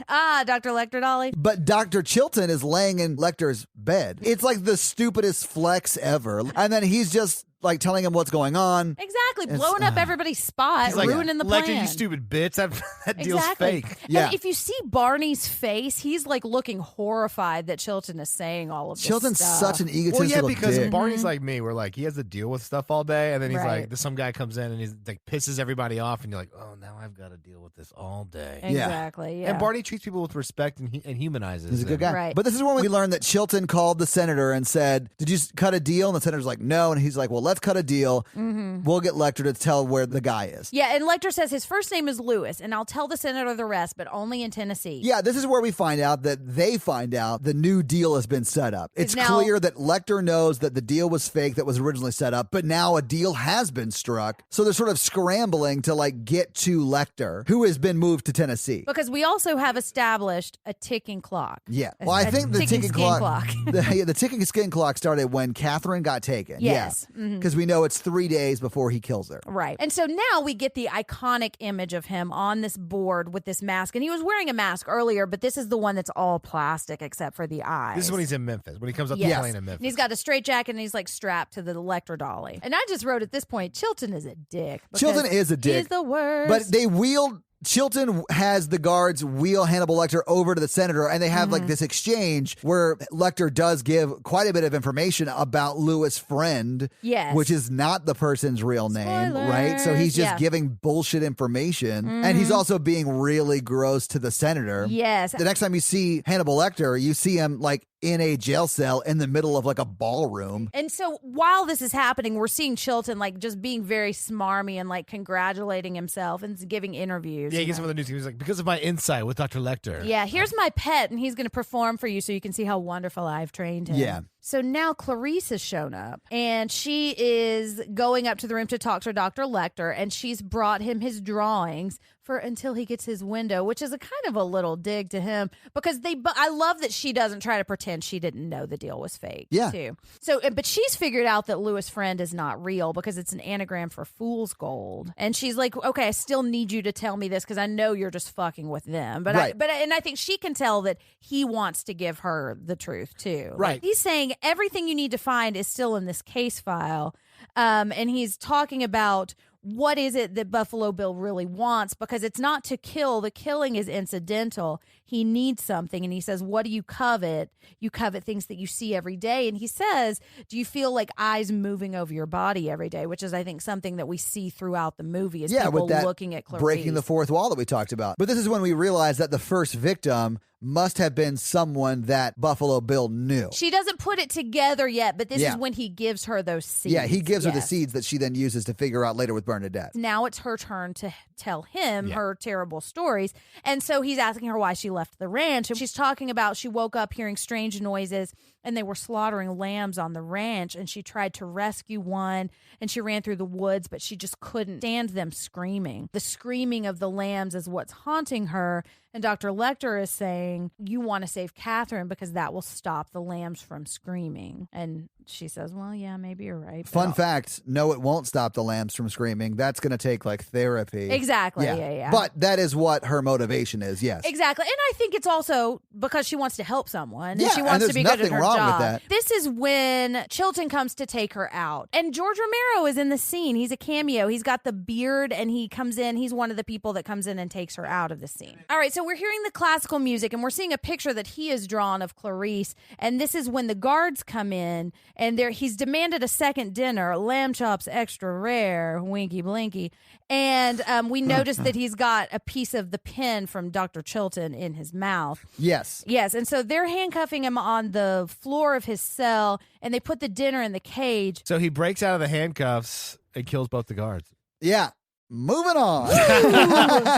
Dr. Lecter dolly. But Dr. Chilton is laying in Lecter's bed. It's like the stupidest flex ever. And then he's just like telling him what's going on. Exactly. Blowing up everybody's spot, He's like, ruining the plan. Lecter, you stupid bitch. That deal's fake. Yeah. And if you see Barney's face, he's like looking horrified that Chilton is saying all of this Chilton's stuff. such an egotistical because dick. Barney's like me, where like he has to deal with stuff all day, and then he's like, some guy comes in and he's like pisses everybody off, and you're like, oh, now I've got to deal with this all day. Exactly. Yeah. And Barney treats people with respect and humanizes. He's a good them. guy. Right. But this is when we learned that Chilton called the senator and said, did you cut a deal? And the senator's like, no. And he's like, well, let's cut a deal. We'll get Lecter to tell where the guy is. Yeah, and Lecter says his first name is Lewis, and I'll tell the senator the rest, but only in Tennessee. Yeah, this is where we find out that they find out the new deal has been set up. It's now- clear that Lecter knows that the deal was fake that was originally set up, but now a deal has been struck. So they're sort of scrambling to like get to Lecter, who has been moved to Tennessee. Because we also have established a ticking clock. Yeah. Well, I think the ticking skin clock. The ticking skin clock started when Catherine got taken. Yes. Because we know it's 3 days before he kills her. Right. And so now we get the iconic image of him on this board with this mask. And he was wearing a mask earlier, but this is the one that's all plastic except for the eyes. This is when he's in Memphis, when he comes up the Yes. plane in Memphis. And he's got a straight jacket and he's like strapped to the Lecter dolly. And I just wrote at this point, Chilton is a dick. Chilton is a dick. He's the worst. But they wheeled. Chilton has the guards wheel Hannibal Lecter over to the senator, and they have like this exchange where Lecter does give quite a bit of information about Lewis' friend, Yes. which is not the person's real name, right? So he's just Yeah. giving bullshit information, and he's also being really gross to the senator. Yes. The next time you see Hannibal Lecter, you see him like in a jail cell in the middle of like a ballroom. And so while this is happening, we're seeing Chilton like just being very smarmy and like congratulating himself and giving interviews. Yeah, he you gets know. some of the news. He was like, because of my insight with Dr. Lecter. Yeah, here's my pet, and he's going to perform for you so you can see how wonderful I've trained him. Yeah. So now Clarice has shown up, and she is going up to the room to talk to Dr. Lecter, and she's brought him his drawings for until he gets his window, which is a kind of a little dig to him because I love that she doesn't try to pretend she didn't know the deal was fake. Yeah. Too. So, but she's figured out that Lewis' friend is not real because it's an anagram for fool's gold, and she's like, okay, I still need you to tell me this because I know you're just fucking with them. But Right. and I think she can tell that he wants to give her the truth too. Right. Like, he's saying everything you need to find is still in this case file. And he's talking about what is it that Buffalo Bill really wants, because it's not to kill. The killing is incidental. He needs something. And he says, what do you covet? You covet things that you see every day. And he says, do you feel like eyes moving over your body every day? Which is, I think, something that we see throughout the movie is people with that looking at Clarice. breaking the fourth wall that we talked about. But this is when we realize that the first victim must have been someone that Buffalo Bill knew. She doesn't put it together yet, but this Yeah. is when he gives her those seeds. Yeah, he gives her the Yes. seeds that she then uses to figure out later with Bernadette. Now it's her turn to tell him her terrible stories. And so he's asking her why she left the ranch. And she's talking about she woke up hearing strange noises and they were slaughtering lambs on the ranch. And she tried to rescue one and she ran through the woods, but she just couldn't stand them screaming. The screaming of the lambs is what's haunting her. And Dr. Lecter is saying, you want to save Catherine because that will stop the lambs from screaming. And she says, well, yeah, maybe you're right. Fun fact, no, it won't stop the lambs from screaming. That's going to take like therapy. Exactly. Yeah. But that is what her motivation is, yes. Exactly. And I think it's also because she wants to help someone. Yeah, and she wants and to there's be good at nothing her wrong with job. that. This is when Chilton comes to take her out. And George Romero is in the scene. He's a cameo. He's got the beard and he comes in. He's one of the people that comes in and takes her out of the scene. All right, so we're hearing the classical music and we're seeing a picture that he has drawn of Clarice. And this is when the guards come in and he's demanded a second dinner, lamb chops extra rare, winky blinky. And we notice that he's got a piece of the pen from Dr. Chilton in his mouth. Yes. Yes, and so they're handcuffing him on the floor of his cell, and they put the dinner in the cage. So he breaks out of the handcuffs and kills both the guards. Yeah. Moving on.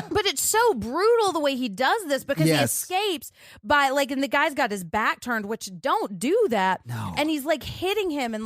But it's so brutal the way he does this because he Yes. escapes by and the guy's got his back turned, which don't do that. No. And he's hitting him and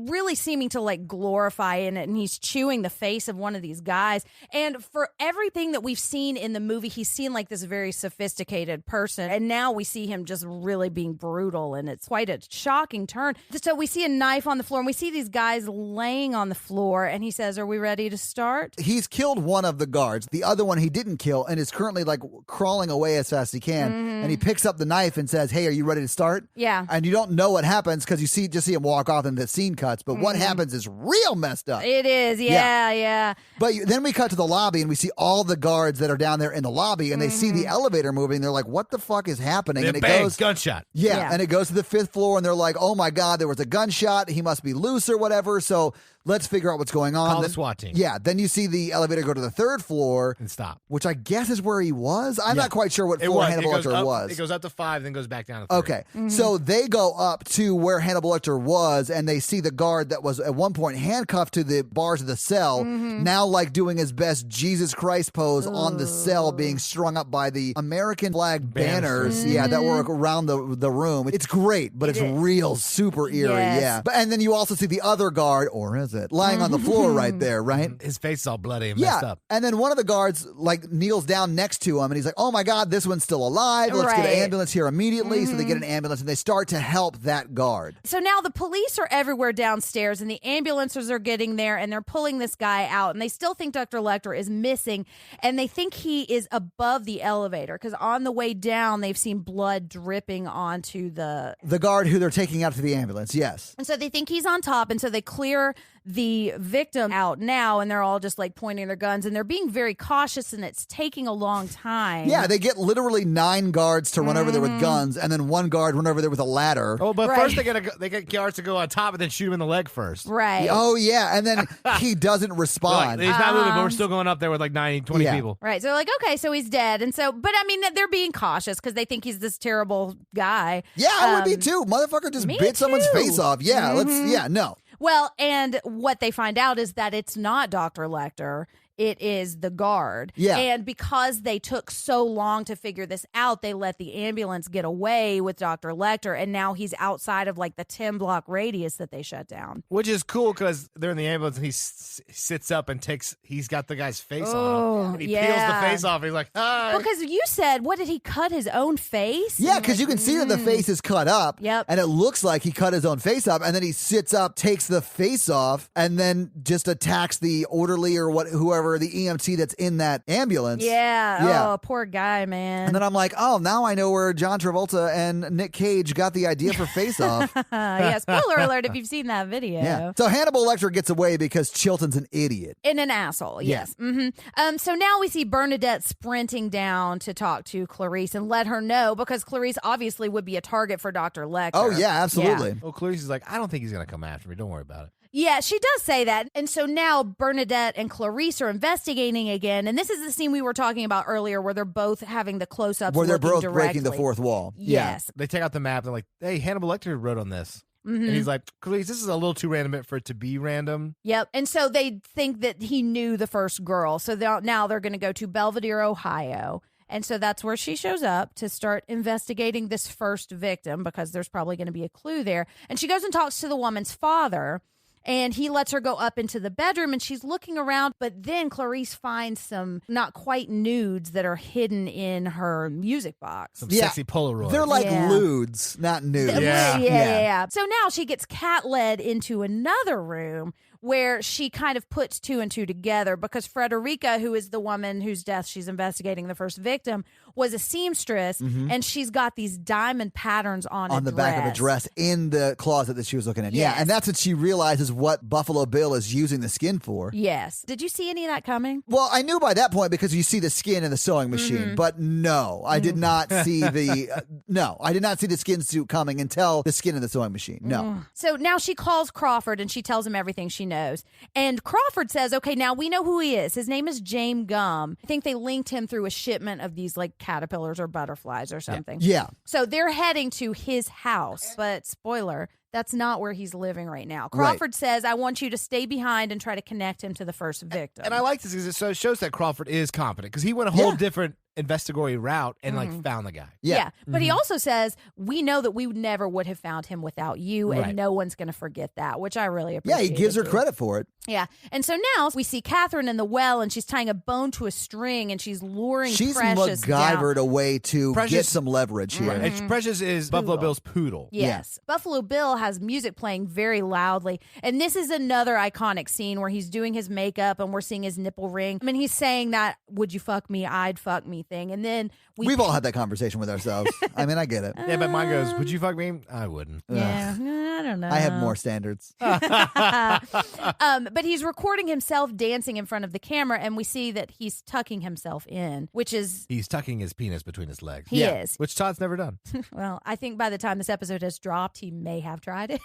really seeming to glorify in it, and he's chewing the face of one of these guys. And for everything that we've seen in the movie, he's seen this very sophisticated person, and now we see him just really being brutal, and it's quite a shocking turn. So we see a knife on the floor, and we see these guys laying on the floor, and he says, "Are we ready to start?" He's killed one of the guards. The other one he didn't kill and is currently crawling away as fast as he can. And he picks up the knife and says, "Hey, are you ready to start?" Yeah. And you don't know what happens because you just see him walk off and the scene cuts. But what happens is real messed up. It is, yeah. But then we cut to the lobby and we see all the guards that are down there in the lobby and they see the elevator moving. They're like, what the fuck is happening? And it Bang, goes, gunshot. yeah, and it goes to the 5th floor and they're like, oh my God, there was a gunshot. He must be loose or whatever. So let's figure out what's going on. Call the Then- SWAT team. Yeah, then you see the elevator go to the 3rd floor. And stop. Which I guess is where he was. I'm not quite sure what floor Hannibal Lecter was. It goes up to 5, then goes back down to 3. Okay, so they go up to where Hannibal Lecter was, and they see the guard that was at one point handcuffed to the bars of the cell, now like doing his best Jesus Christ pose on the cell, being strung up by the American flag banners, that were around the room. It's great, but it's real super eerie, But and then you also see the other guard, or is it, lying on the floor right there, right? His face is all bloody and messed up. And then one of the guards like kneels down next to him, and he's like, "Oh my God, this one's still alive. Let's get an ambulance here immediately." So they get an ambulance, and they start to help that guard. So now the police are everywhere downstairs, and the ambulances are getting there, and they're pulling this guy out, and they still think Dr. Lecter is missing, and they think he is above the elevator because on the way down, they've seen blood dripping onto the guard who they're taking out to the ambulance. Yes, and so they think he's on top, and so they clear the victim out now, and they're all just like pointing their guns, and they're being very cautious, and it's taking a long time. Yeah, they get literally 9 guards to run over there with guns, and then 1 guard run over there with a ladder. Oh, but first they get guards to go on top and then shoot him in the leg first. Right. Oh, yeah, and then he doesn't respond. Like, he's not moving, but we're still going up there with like 20 people. Right. So they're like, okay, so he's dead. And so, but I mean, they're being cautious because they think he's this terrible guy. Yeah, I would be too. Motherfucker just bit someone's face off. Yeah, no. Well, and what they find out is that it's not Dr. Lecter. It is the guard. Yeah. And because they took so long to figure this out, they let the ambulance get away with Dr. Lecter, and now he's outside of like the 10-block radius that they shut down. Which is cool because they're in the ambulance and he sits up and he's got the guy's face on him. And he peels the face off. He's like, hi. Because you said, what, did he cut his own face? Yeah, because you can see that the face is cut up. Yep. And it looks like he cut his own face up, and then he sits up, takes the face off, and then just attacks the orderly or whoever, the EMT that's in that ambulance. Yeah. Oh, poor guy, man. And then I'm like, oh, now I know where John Travolta and Nick Cage got the idea for Face Off. Yeah, spoiler alert if you've seen that video. Yeah. So Hannibal Lecter gets away because Chilton's an idiot. And an asshole, yes. So now we see Bernadette sprinting down to talk to Clarice and let her know, because Clarice obviously would be a target for Dr. Lecter. Oh, yeah, absolutely. Oh, Clarice is like, I don't think he's going to come after me. Don't worry about it. Yeah, she does say that. And so now Bernadette and Clarice are investigating again. And this is the scene we were talking about earlier where they're both having the close-ups, where they're both directly. breaking the fourth wall. Yes. They take out the map. They're like, hey, Hannibal Lecter wrote on this. And he's like, Clarice, this is a little too random for it to be random. Yep. And so they think that he knew the first girl. So now they're going to go to Belvedere, Ohio. And so that's where she shows up to start investigating this first victim, because there's probably going to be a clue there. And she goes and talks to the woman's father. And he lets her go up into the bedroom, and she's looking around. But then Clarice finds some not quite nudes that are hidden in her music box. Some sexy Polaroids. They're like lewds, not nudes. Yeah. So now she gets cat-led into another room where she kind of puts 2 and 2 together, because Frederica, who is the woman whose death she's investigating, the first victim, was a seamstress, and she's got these diamond patterns on the back of a dress in the closet that she was looking at. Yes. Yeah, and that's what she realizes what Buffalo Bill is using the skin for. Yes. Did you see any of that coming? Well, I knew by that point because you see the skin in the sewing machine, but no, I did not see I did not see the skin suit coming until the skin in the sewing machine. No. So now she calls Crawford and she tells him everything she knows. And Crawford says, okay, now we know who he is. His name is James Gum. I think they linked him through a shipment of these like caterpillars or butterflies or something. Yeah. So they're heading to his house, but spoiler, that's not where he's living right now. Crawford says, I want you to stay behind and try to connect him to the first victim. And I like this because it shows that Crawford is competent, because he went a whole different investigatory route and like found the guy. Yeah. But he also says, we know that we never would have found him without you, and no one's going to forget that, which I really appreciate. Yeah, he gives her credit for it. Yeah. And so now we see Catherine in the well, and she's tying a bone to a string, and she's luring Precious MacGyvered down. away to get some leverage here. And Precious is Buffalo Bill's poodle. Yes. Buffalo Bill has music playing very loudly. And this is another iconic scene where he's doing his makeup and we're seeing his nipple ring. I mean, he's saying that, would you fuck me? I'd fuck me thing. And then we've all had that conversation with ourselves. I mean, I get it. Yeah, but mine goes, would you fuck me? I wouldn't. Yeah. I don't know. I have more standards. But he's recording himself dancing in front of the camera, and we see that he's tucking himself in, which is... He's tucking his penis between his legs. He is. Which Todd's never done. Well, I think by the time this episode has dropped, he may have tried it.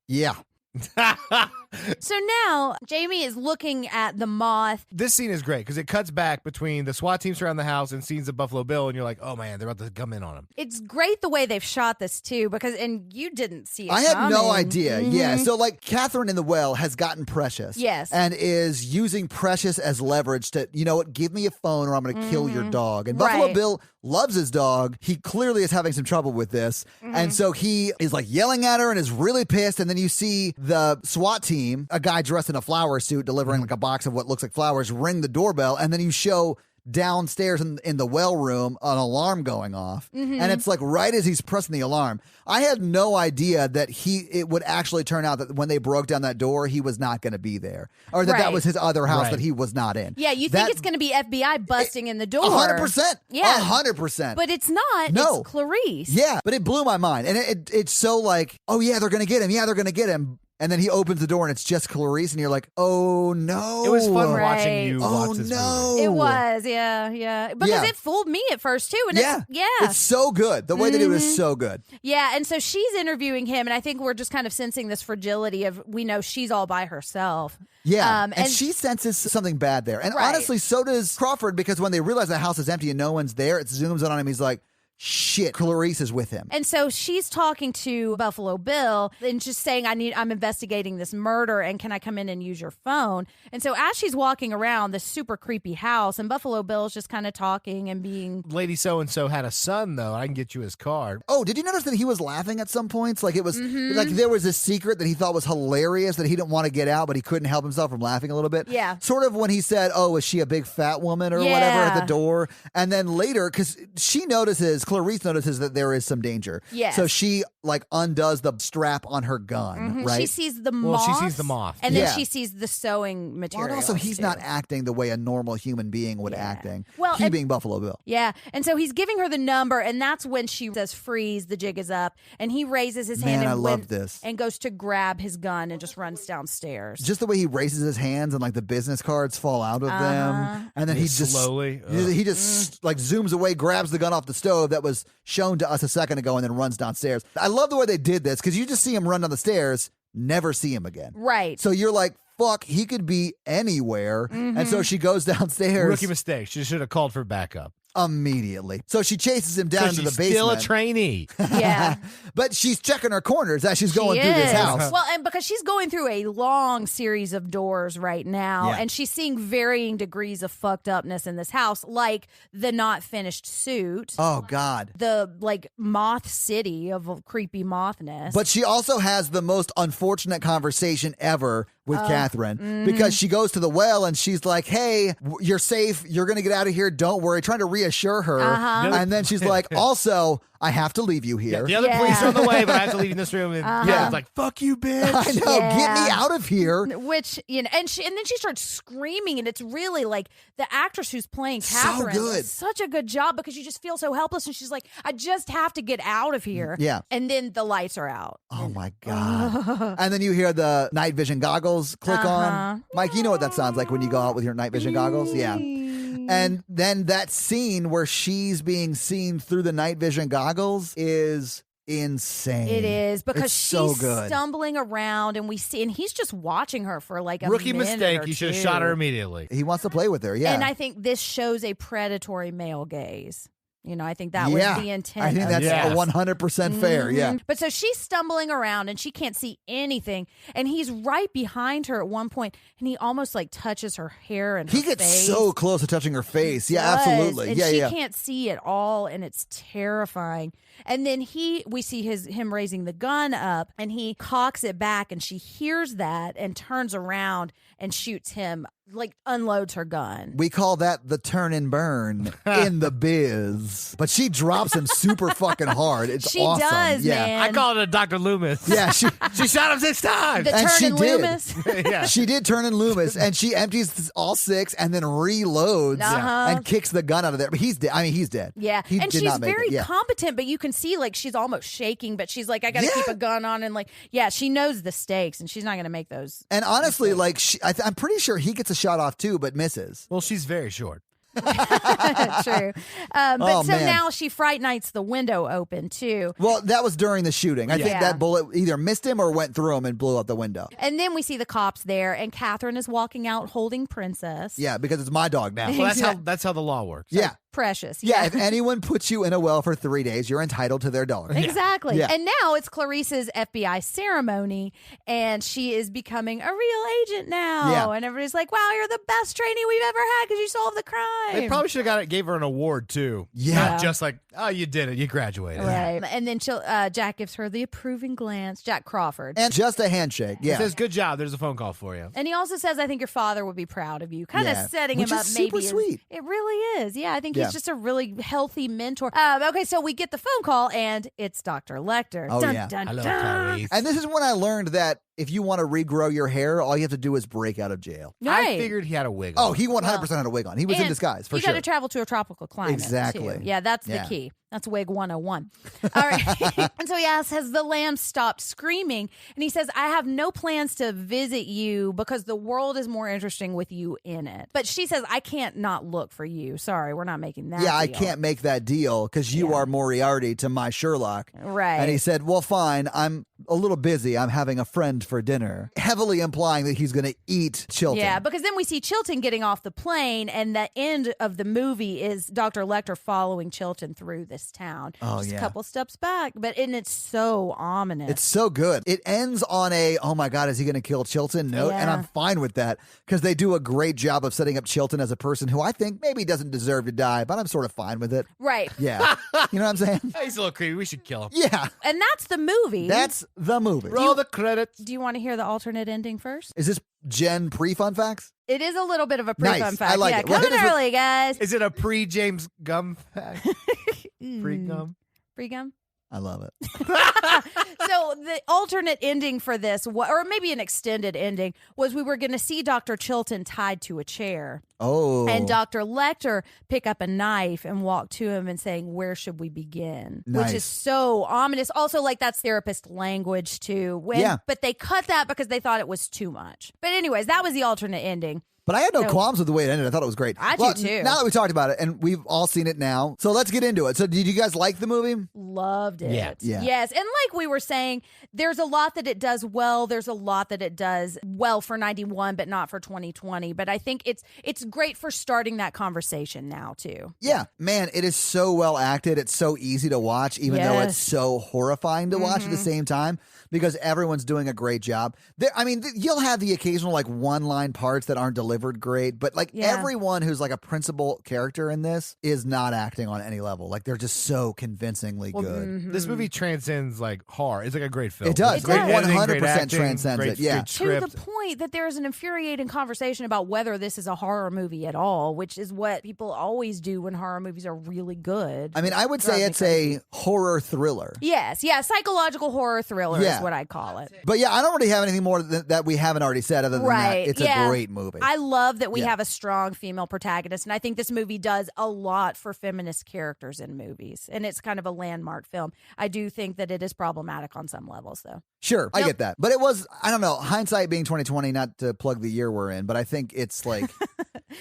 Yeah. So now Jamie is looking at the moth. This scene is great because it cuts back between the SWAT teams around the house and scenes of Buffalo Bill, and you're like, oh man, they're about to come in on him. It's great the way they've shot this too, because and you didn't see it. I had no coming. idea. Yeah. So like Catherine in the well has gotten Precious. Yes. And is using Precious as leverage to, you know what, give me a phone or I'm going to kill your dog. And Buffalo Right. Bill loves his dog. He clearly is having some trouble with this. And so he is like yelling at her and is really pissed. And then you see the SWAT team, a guy dressed in a flower suit delivering like a box of what looks like flowers, ring the doorbell. And then you show downstairs in the well room an alarm going off. And it's like right as he's pressing the alarm. I had no idea that it would actually turn out that when they broke down that door, he was not going to be there. Or that Right. was his other house Right. that he was not in. Yeah, you think it's going to be FBI busting in the door. 100%. Yeah. 100%. But it's not. No. It's Clarice. Yeah, but it blew my mind. And it's so like, oh yeah, they're going to get him. Yeah, they're going to get him. And then he opens the door and it's just Clarice and you're like, oh no. It was fun Right. watching you Oh watch this no. movie. It was, yeah. Because Yeah. it fooled me at first too. And Yeah. It's so good. The way they do it is so good. Yeah, and so she's interviewing him, and I think we're just kind of sensing this fragility of we know she's all by herself. Yeah, and she senses something bad there. And Right. honestly, so does Crawford, because when they realize the house is empty and no one's there, it zooms in on him. He's like, shit, Clarice is with him. And so she's talking to Buffalo Bill and just saying, I'm investigating this murder, and can I come in and use your phone? And so as she's walking around this super creepy house, and Buffalo Bill's just kind of talking and being Lady so-and-so had a son, though. I can get you his card. Oh, did you notice that he was laughing at some points? Like it was like there was a secret that he thought was hilarious that he didn't want to get out, but he couldn't help himself from laughing a little bit. Yeah. Sort of when he said, oh, is she a big fat woman or Yeah. whatever at the door? And then later, because Clarice notices that there is some danger. Yes. So she like undoes the strap on her gun, right? she sees the Well, moth. she sees the moth. And then Yeah. she sees the sewing Well, material. and also, he's too. not acting the way a normal human being would acting. Well, he and- being Buffalo Bill. Yeah. And so he's giving her the number, and that's when she says, freeze, the jig is up. And he raises his hand Man, I and, love this. and goes to grab his gun and just runs downstairs. Just the way he raises his hands and like the business cards fall out of them, and then he just Slowly. he just like zooms away, grabs the gun off the stove that was shown to us a second ago, and then runs downstairs. I love the way they did this because you just see him run down the stairs, never see him again. Right. So you're like, fuck, he could be anywhere, and so she goes downstairs Rookie mistake. She should have called for backup. immediately. So she chases him down Because to the she's basement. still a trainee. Yeah. But she's checking her corners as she's going She through this is. house. Well, and because she's going through a long series of doors right now, Yeah. and she's seeing varying degrees of fucked upness in this house, like the not finished suit, Oh God. the like moth city of creepy mothness. But she also has the most unfortunate conversation ever with Catherine because she goes to the well and she's like, hey, you're safe. You're going to get out of here. Don't worry. Trying to reassure her. And then she's like, also, I have to leave you here. The other Yeah. police are on the way, but I have to leave in this room. And Catherine's like, fuck you, bitch. I know. Get Yeah. me out of here. Which, you know, and then she starts screaming, and it's really like the actress who's playing So Catherine good. does such a good job because you just feel so helpless, and she's like, I just have to get out of here. Yeah. And then the lights are out. Oh my God. And then you hear the night vision goggles click on. Mike, you know what that sounds like when you go out with your night vision goggles? Yeah. And then that scene where she's being seen through the night vision goggles is insane. It is because It's she's so good. stumbling around, and we see, and he's just watching her for like a Rookie minute mistake. or You should have two. shot her immediately. He wants to play with her. Yeah. And I think this shows a predatory male gaze. You know, I think that yeah. was the intent. I think of that's Yes. a 100% fair. Yeah. But so she's stumbling around and she can't see anything. And he's right behind her at one point, and he almost like touches her hair and He her gets face. so close to touching her face. Yeah, Does. absolutely. And Yeah, she yeah. can't see at all, and it's terrifying. And then we see him raising the gun up, and he cocks it back, and she hears that and turns around and shoots him, like unloads her gun. We call that the turn and burn in the biz. But she drops him super fucking hard. It's She awesome. does, yeah. man. I called it a Dr. Loomis. Yeah, she She shot him 6 times. The and turn she and did. Loomis. Yeah. She did turn in Loomis, and she empties all 6 and then reloads and kicks the gun out of there. But he's dead. I mean, he's dead. Yeah, He and did she's not make very it. Yeah. competent, but you can see like she's almost shaking, but she's like, I got to Yeah. keep a gun on, and like, yeah, she knows the stakes, and she's not going to make those. And honestly, like I'm pretty sure he gets a shot off too, but misses. Well, she's very short. True. But Oh, so man. now she Fright Nights the window open, too. Well, that was during the shooting. I think Yeah. that bullet either missed him or went through him and blew up the window. And then we see the cops there, and Catherine is walking out holding Princess. Yeah, because it's my dog now. Well, that's how the law works. Yeah. Precious. Yeah, if anyone puts you in a well for 3 days, you're entitled to their dog. Exactly. Yeah. And now it's Clarice's FBI ceremony, and she is becoming a real agent now. Yeah. And everybody's like, wow, you're the best trainee we've ever had because you solved the crime. They probably should have gave her an award too. Yeah. Not just like, oh, you did it, you graduated. Right. And then Jack gives her the approving glance, Jack Crawford. And just a handshake. He Yeah. says, good job. There's a phone call for you. And he also says, I think your father would be proud of you. Kind of Yeah. setting Which him is up maybe. super sweet. It really is. Yeah, I think Yeah. he's just a really healthy mentor. Okay, so we get the phone call, and it's Dr. Lecter. Oh, dun, yeah. dun, Hello, dun. Clarice. And this is when I learned that if you want to regrow your hair, all you have to do is break out of jail. I Right. figured he had a wig Oh, on. he 100% had a wig on. He was in And disguise, for you sure. got to travel to a tropical climate. Exactly. too. Yeah, that's Yeah. the key. That's wig 101. All right. And so he asks, has the lamb stopped screaming? And he says, I have no plans to visit you because the world is more interesting with you in it. But she says, I can't not look for you. Sorry, we're not making that Yeah, I deal. can't make that deal because you Yeah. are Moriarty to my Sherlock. Right. And he said, well, fine, I'm a little busy. I'm having a friend for dinner, heavily implying that he's going to eat Chilton. Yeah, because then we see Chilton getting off the plane, and the end of the movie is Dr. Lecter following Chilton through this town. Oh, Just yeah. a couple steps back, and it's so ominous. It's so good. It ends on a, oh my God, is he going to kill Chilton note? And Yeah. I'm fine with that because they do a great job of setting up Chilton as a person who I think maybe doesn't deserve to die, but I'm sort of fine with it. right. Yeah. You know what I'm saying? He's a little creepy. We should kill him. Yeah. And that's the movie. That's the movie. Roll the credits. Do you want to hear the alternate ending first? Is this Jen pre-fun facts? It is a little bit of a Nice. pre-fun fact. I like yeah, it. Well, coming hit us with- early, guys. Is it a pre-James Gum fact? Pre-gum? Pre-gum? I love it. So the alternate ending for this, or maybe an extended ending, was we were going to see Dr. Chilton tied to a chair. Oh. And Dr. Lecter pick up a knife and walk to him and saying, where should we begin? Which Nice. is so ominous. Also, like, that's therapist language, too. Yeah. But they cut that because they thought it was too much. But anyways, that was the alternate ending. But I had no So- qualms with the way it ended. I thought it was great. I do, Well, too. Now that we talked about it, and we've all seen it now, so let's get into it. So did you guys like the movie? Loved it. Yeah. Yeah. Yes. And like we were saying, there's a lot that it does well. There's a lot that it does well for 91, but not for 2020. But I think it's great for starting that conversation now, too. Yeah. Man, it is so well acted. It's so easy to watch, even though it's Yes. so horrifying to watch at the same time because everyone's doing a great job. You'll have the occasional like one-line parts that aren't delivered great, but like Yeah. everyone who's like a principal character in this is not acting on any level. Like they're just so convincingly good. This movie transcends like horror. It's like a great film. It does. It Great does. editing, 100% great acting, transcends great- it, yeah. great To script. the point that there's an infuriating conversation about whether this is a horror movie at all, which is what people always do when horror movies are really good. I mean, I would say Drives me it's crazy. a horror thriller. Yes, yeah, psychological horror thriller Yeah. is what I'd call it. But yeah, I don't really have anything more that we haven't already said other than Right, that. It's yeah. a great movie. I love that we Yeah. have a strong female protagonist, and I think this movie does a lot for feminist characters in movies, and it's kind of a landmark film. I do think that it is problematic on some levels, though. Sure, I Nope. get that. But it was, I don't know, hindsight being 2020, not to plug the year we're in, but I think it's like,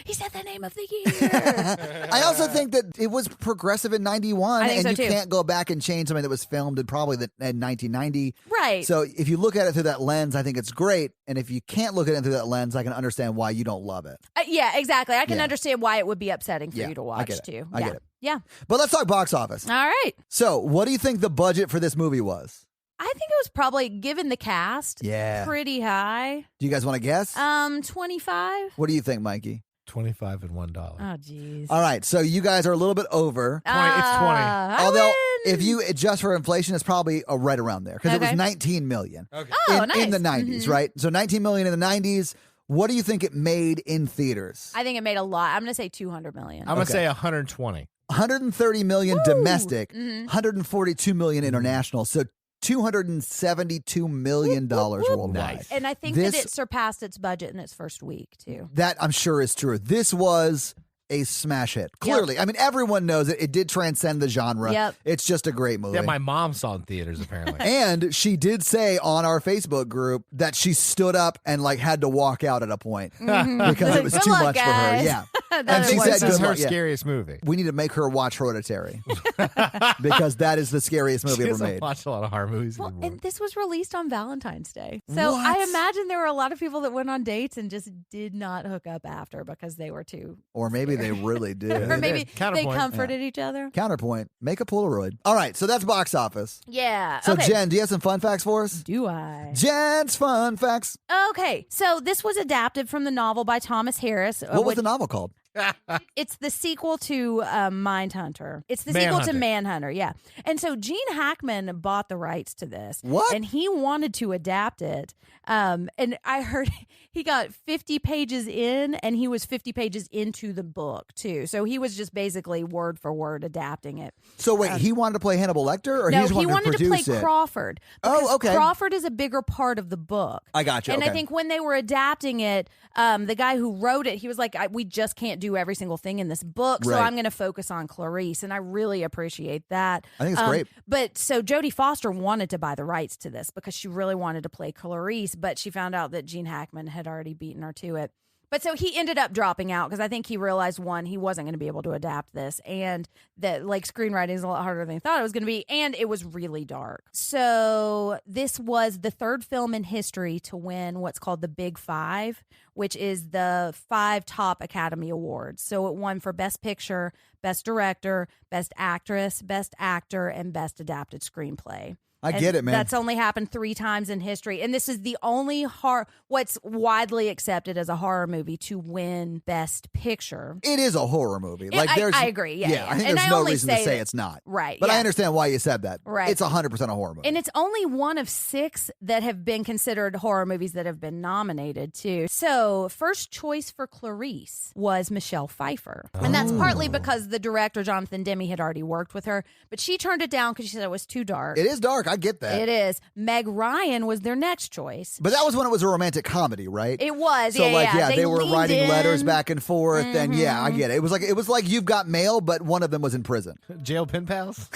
He said the name of the year. I also think that it was progressive in 91, I think and so, you too. can't go back and change something that was filmed in probably in 1990. Right. So if you look at it through that lens, I think it's great. And if you can't look at it through that lens, I can understand why you don't love it. Yeah, exactly. I can Yeah. understand why it would be upsetting for Yeah, you to I watch, get it. too. I yeah. get it. Yeah. But let's talk box office. All right. So what do you think the budget for this movie was? I think it was probably, given the cast, Yeah. pretty high. Do you guys want to guess? 25. What do you think, Mikey? $25 and $1. Oh, jeez. All right, so you guys are a little bit over. 20, it's 20. Although, if you adjust for inflation, it's probably right around there because it was Okay. 19 million Okay. Oh, in the nice. 90s, right? So 19 million in the 90s. What do you think it made in theaters? I think it made a lot. I'm going to say 200 million. I'm going Okay. to say 120. 130 million Woo! domestic, Mhm. 142 million international. So $272 million worldwide. Nice. And I think This- that it surpassed its budget in its first week, too. That I'm sure is true. This was a smash hit. Clearly. I mean, everyone knows it. It did transcend the genre. Yep. It's just a great movie. Yeah, my mom saw it in theaters, apparently. And she did say on our Facebook group that she stood up and like had to walk out at a point because it was Good too luck, much for her. guys. Yeah. And This she is said, "Good her luck." Yeah. scariest movie. We need to make her watch Hereditary because that is the scariest movie She ever doesn't made. watch a lot of horror movies Well, anymore. and this was released on Valentine's Day. So What? I imagine there were a lot of people that went on dates and just did not hook up after because they were too. Or maybe they really did. Or maybe did. they Counterpoint. comforted each other. Counterpoint, make a Polaroid. All right, so that's box office. Yeah. So, okay. Jen, do you have some fun facts for us? Do I? Jen's fun facts. Okay. So this was adapted from the novel by Thomas Harris. What was the novel called? It's the sequel to Mindhunter. It's the sequel to Manhunter, yeah. And so Gene Hackman bought the rights to this. What? And he wanted to adapt it. And I heard he got 50 pages in, and he was 50 pages into the book, too. So he was just basically word for word adapting it. So wait, he wanted to play Hannibal Lecter, or No, he just he wanted to to play produce it? Crawford. Oh, because okay. Crawford is a bigger part of the book. I got you. And okay. I think when they were adapting it, the guy who wrote it, he was like, we just can't do every single thing in this book, so Right. I'm going to focus on Clarice. And I really appreciate that. I think it's great. But so Jodie Foster wanted to buy the rights to this because she really wanted to play Clarice, but she found out that Gene Hackman had already beaten her to it. But so he ended up dropping out because I think he realized, one, he wasn't going to be able to adapt this, and that like screenwriting is a lot harder than he thought it was going to be, and it was really dark. So this was the third film in history to win what's called the Big Five, which is the 5 top Academy Awards. So it won for Best Picture, Best Director, Best Actress, Best Actor, and Best Adapted Screenplay. I get it, man. That's only happened 3 times in history. And this is the only what's widely accepted as a horror movie to win Best Picture. It is a horror movie. I agree. Yeah. I think And there's I no only reason to say say that- it's not. Right. But yeah. I understand why you said that. Right. It's 100% a horror movie. And it's only one of 6 that have been considered horror movies that have been nominated, too. So, first choice for Clarice was Michelle Pfeiffer. And that's partly because the director, Jonathan Demme, had already worked with her. But she turned it down because she said it was too dark. It is dark. I get that. It is. Meg Ryan was their next choice. But that was when it was a romantic comedy, right? It was. So yeah. they were leaned writing in. letters back and forth, and yeah, I get it. It was like You've Got Mail, but one of them was in prison. Jail pen pals?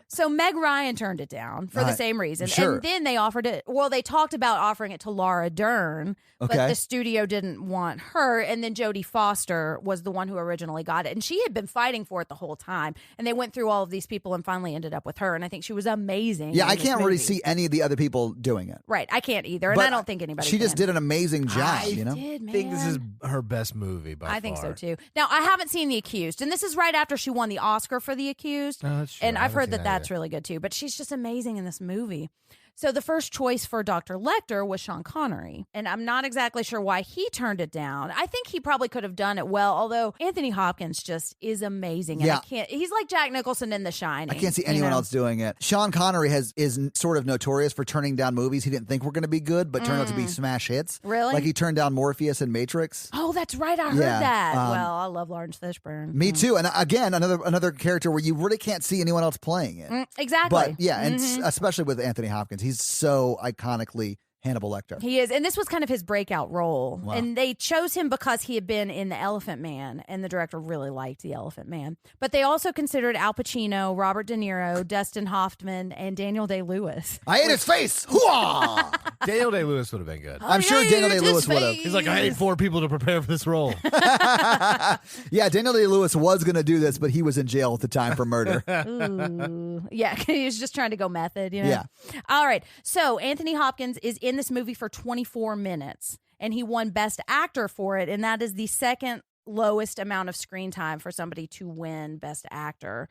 So Meg Ryan turned it down for the same reason. sure. And then they offered it. Well, they talked about offering it to Laura Dern, but Okay. the studio didn't want her. And then Jodie Foster was the one who originally got it. And she had been fighting for it the whole time. And they went through all of these people and finally ended up with her. And I think she was amazing. Yeah, in I this can't really movie. see any of the other people doing it. Right. I can't either. And But I don't think anybody She just can. did an amazing job, you know? Did, I think this is man. her best movie by far. I think so too. Now, I haven't seen The Accused, and this is right after she won the Oscar for The Accused. Oh, that's true. And I I've haven't heard seen that that that's either. really good too. But she's just amazing in this movie. So the first choice for Dr. Lecter was Sean Connery. And I'm not exactly sure why he turned it down. I think he probably could have done it well, although Anthony Hopkins just is amazing. And Yeah. he's like Jack Nicholson in The Shining. I can't see you anyone know? else doing it. Sean Connery is sort of notorious for turning down movies he didn't think were going to be good, but turned out to be smash hits. Really? Like he turned down Morpheus and Matrix. Oh, that's right. I heard Yeah, that. Well, I love Lawrence Fishburne. Me too. And again, another character where you really can't see anyone else playing it. Exactly. But yeah, and especially with Anthony Hopkins, he's so iconically Hannibal Lecter. He is. And this was kind of his breakout role. Wow. And they chose him because he had been in The Elephant Man, and the director really liked The Elephant Man. But they also considered Al Pacino, Robert De Niro, Dustin Hoffman, and Daniel Day-Lewis. I ate his face. Hooah! Daniel Day-Lewis would have been good. I'm sure Daniel Day-Lewis would have. He's like, I hate 4 people to prepare for this role. Yeah, Daniel Day-Lewis was going to do this, but he was in jail at the time for murder. Ooh. Yeah, he was just trying to go method, you know? Yeah. All right. So Anthony Hopkins is in this movie for 24 minutes, and he won Best Actor for it, and that is the second lowest amount of screen time for somebody to win Best Actor.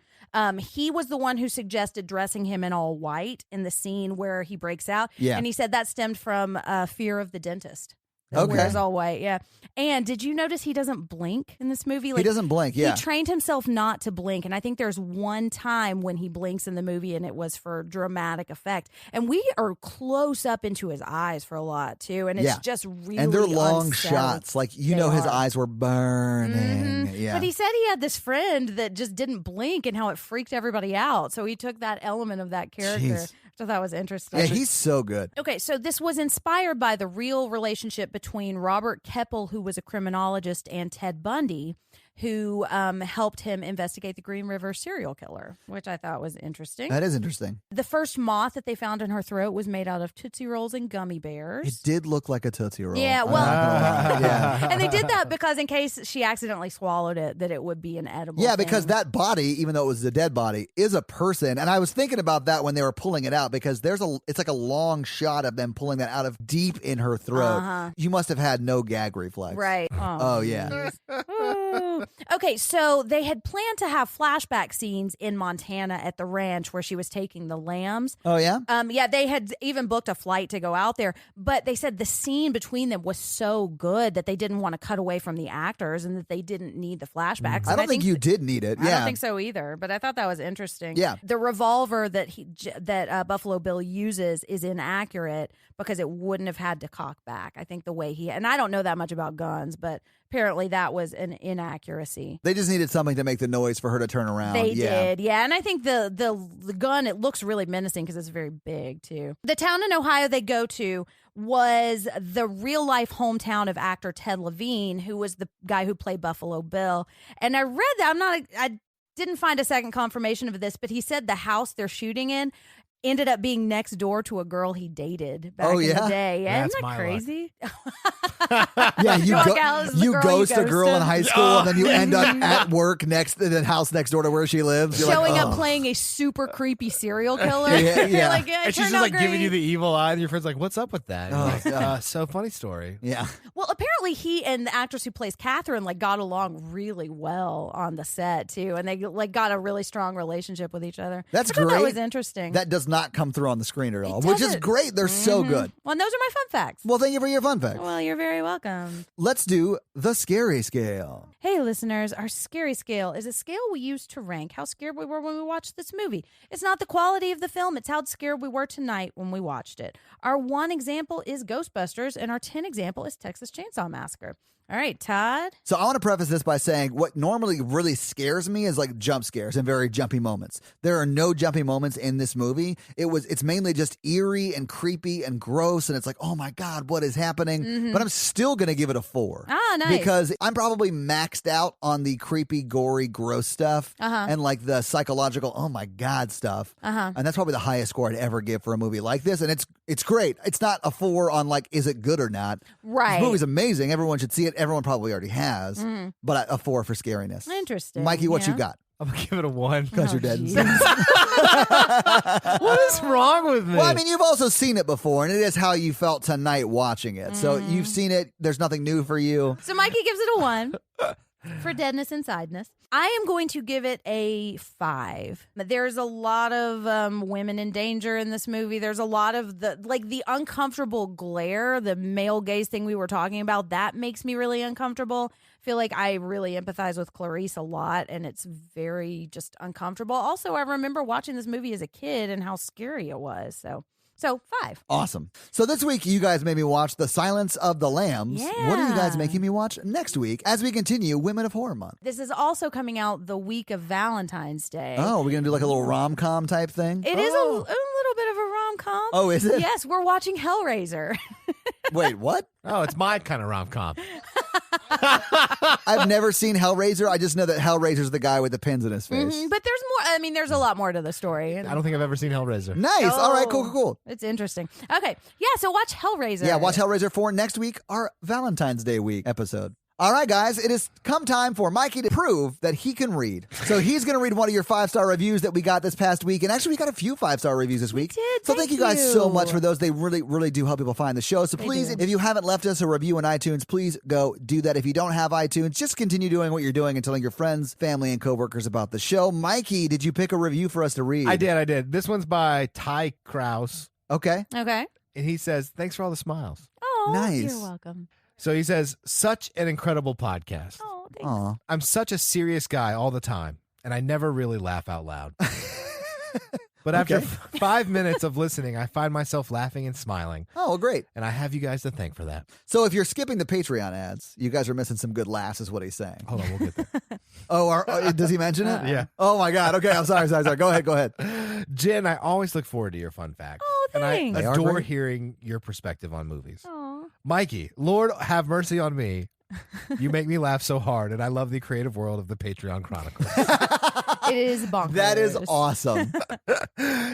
He was the one who suggested dressing him in all white in the scene where he breaks out. Yeah. And he said that stemmed from fear of the dentist. Okay. Wears all white, yeah. And did you notice he doesn't blink in this movie? He doesn't blink, yeah. He trained himself not to blink, and I think there's one time when he blinks in the movie, and it was for dramatic effect. And we are close up into his eyes for a lot too, and it's Yeah. just really And they're long unsettling. shots. Like, They his are. eyes were burning. Mhm. Yeah. But he said he had this friend that just didn't blink and how it freaked everybody out. So he took that element of that character, Jeez. which I thought was interesting. Yeah, he's so good. Okay, so this was inspired by the real relationship between Robert Keppel, who was a criminologist, and Ted Bundy. who helped him investigate the Green River serial killer, which I thought was interesting. That is interesting. The first moth that they found in her throat was made out of Tootsie Rolls and gummy bears. It did look like a Tootsie Roll. Yeah, well, yeah. and they did that because in case she accidentally swallowed it, that it would be an edible. Yeah, thing. because that body, even though it was a dead body, is a person. And I was thinking about that when they were pulling it out because it's like a long shot of them pulling that out of deep in her throat. You must have had no gag reflex. Right. Oh yeah. Ooh. Okay, so they had planned to have flashback scenes in Montana at the ranch where she was taking the lambs. Oh yeah? Yeah, they had even booked a flight to go out there, but they said the scene between them was so good that they didn't want to cut away from the actors and that they didn't need the flashbacks. I don't think you did need it. I Yeah. don't think so either, but I thought that was interesting. Yeah. The revolver that Buffalo Bill uses is inaccurate because it wouldn't have had to cock back. I think the way and I don't know that much about guns, but apparently that was an inaccuracy. They just needed something to make the noise for her to turn around. They did, yeah. And I think the gun, it looks really menacing because it's very big, too. The town in Ohio they go to was the real-life hometown of actor Ted Levine, who was the guy who played Buffalo Bill. And I read that. I didn't find a second confirmation of this, but he said the house they're shooting in ended up being next door to a girl he dated back in the day. Yeah, That's isn't that my crazy? Yeah, you girl ghost a girl in high school and then you end up Mm-hmm. at work next to the house next door to where she lives. You're Showing like, up "Oh." playing a super creepy serial killer. Yeah. You're like, yeah, it And she's turned just out like giving great. you the evil eye, and your friend's like, "What's up with that?" And Oh, you're like, God. so funny story. Yeah. Well, apparently he and the actress who plays Catherine got along really well on the set too, and they got a really strong relationship with each other. That's I thought great. That was interesting. That does not come through on the screen at all, It which is doesn't. great. They're so good. Well, and those are my fun facts. Well, thank you for your fun fact. Well, you're very welcome. Let's do the scary scale. Hey, listeners, our scary scale is a scale we use to rank how scared we were when we watched this movie. It's not the quality of the film, it's how scared we were tonight when we watched it. Our 1 example is Ghostbusters, and our 10 example is Texas Chainsaw Massacre. All right, Todd. So I want to preface this by saying what normally really scares me is like jump scares and very jumpy moments. There are no jumpy moments in this movie. It's mainly just eerie and creepy and gross, and it's like, oh my God, what is happening? But I'm still going to give it a 4. Ah, nice. Because I'm probably maxed out on the creepy, gory, gross stuff and like the psychological, oh my God stuff. And that's probably the highest score I'd ever give for a movie like this. And it's great. It's not a 4 on like, is it good or not? Right. This movie's amazing. Everyone should see it. Everyone probably already has, but a 4 for scariness. Interesting. Mikey, what you yeah. got? I'm gonna give it a 1. Because you're dead geez. inside. What is wrong with me? Well, I mean, you've also seen it before, and it is how you felt tonight watching it. So you've seen it. There's nothing new for you. So Mikey gives it a 1 for deadness and sideness. I am going to give it a 5. There's a lot of women in danger in this movie. There's a lot of the uncomfortable glare, the male gaze thing we were talking about. That makes me really uncomfortable. I feel like I really empathize with Clarice a lot, and it's very just uncomfortable. Also, I remember watching this movie as a kid and how scary it was. So 5. Awesome. So this week, you guys made me watch The Silence of the Lambs. Yeah. What are you guys making me watch next week as we continue Women of Horror Month? This is also coming out the week of Valentine's Day. Oh, we're going to do like a little rom-com type thing? It is a little bit of a rom-com. Oh, is it? Yes, we're watching Hellraiser. Wait, what? Oh, it's my kind of rom-com. I've never seen Hellraiser. I just know that Hellraiser's the guy with the pins in his face. But there's more. I mean, there's a lot more to the story. I don't think I've ever seen Hellraiser. Nice. All right, cool. It's interesting. Okay. Yeah, so watch Hellraiser. Yeah, watch Hellraiser 4 next week, our Valentine's Day week episode. All right, guys, it has come time for Mikey to prove that he can read. So he's going to read one of your 5-star reviews that we got this past week. And actually, we got a few 5-star reviews this week. did. So thank you guys so much for those. They really, really do help people find the show. So please, if you haven't left us a review on iTunes, please go do that. If you don't have iTunes, just continue doing what you're doing and telling your friends, family, and coworkers about the show. Mikey, did you pick a review for us to read? I did. This one's by Ty Krause, Okay. Okay. and he says, "Thanks for all the smiles." Oh, Nice. You're welcome. So he says, "Such an incredible podcast. Oh, thanks. Aw. I'm such a serious guy all the time, and I never really laugh out loud. But after Okay. 5 minutes of listening, I find myself laughing and smiling, Oh, well, great. and I have you guys to thank for that." So if you're skipping the Patreon ads, you guys are missing some good laughs is what he's saying. Hold on, we'll get there. Oh, does he mention it? Yeah. Oh, my God. Okay, I'm sorry. Go ahead. Jen, I always look forward to your fun facts. Oh, and I thanks. They are adore great. hearing your perspective on movies. Aw. Mikey, Lord have mercy on me. You make me laugh so hard, and I love the creative world of the Patreon Chronicles. It is bonkers. That is awesome.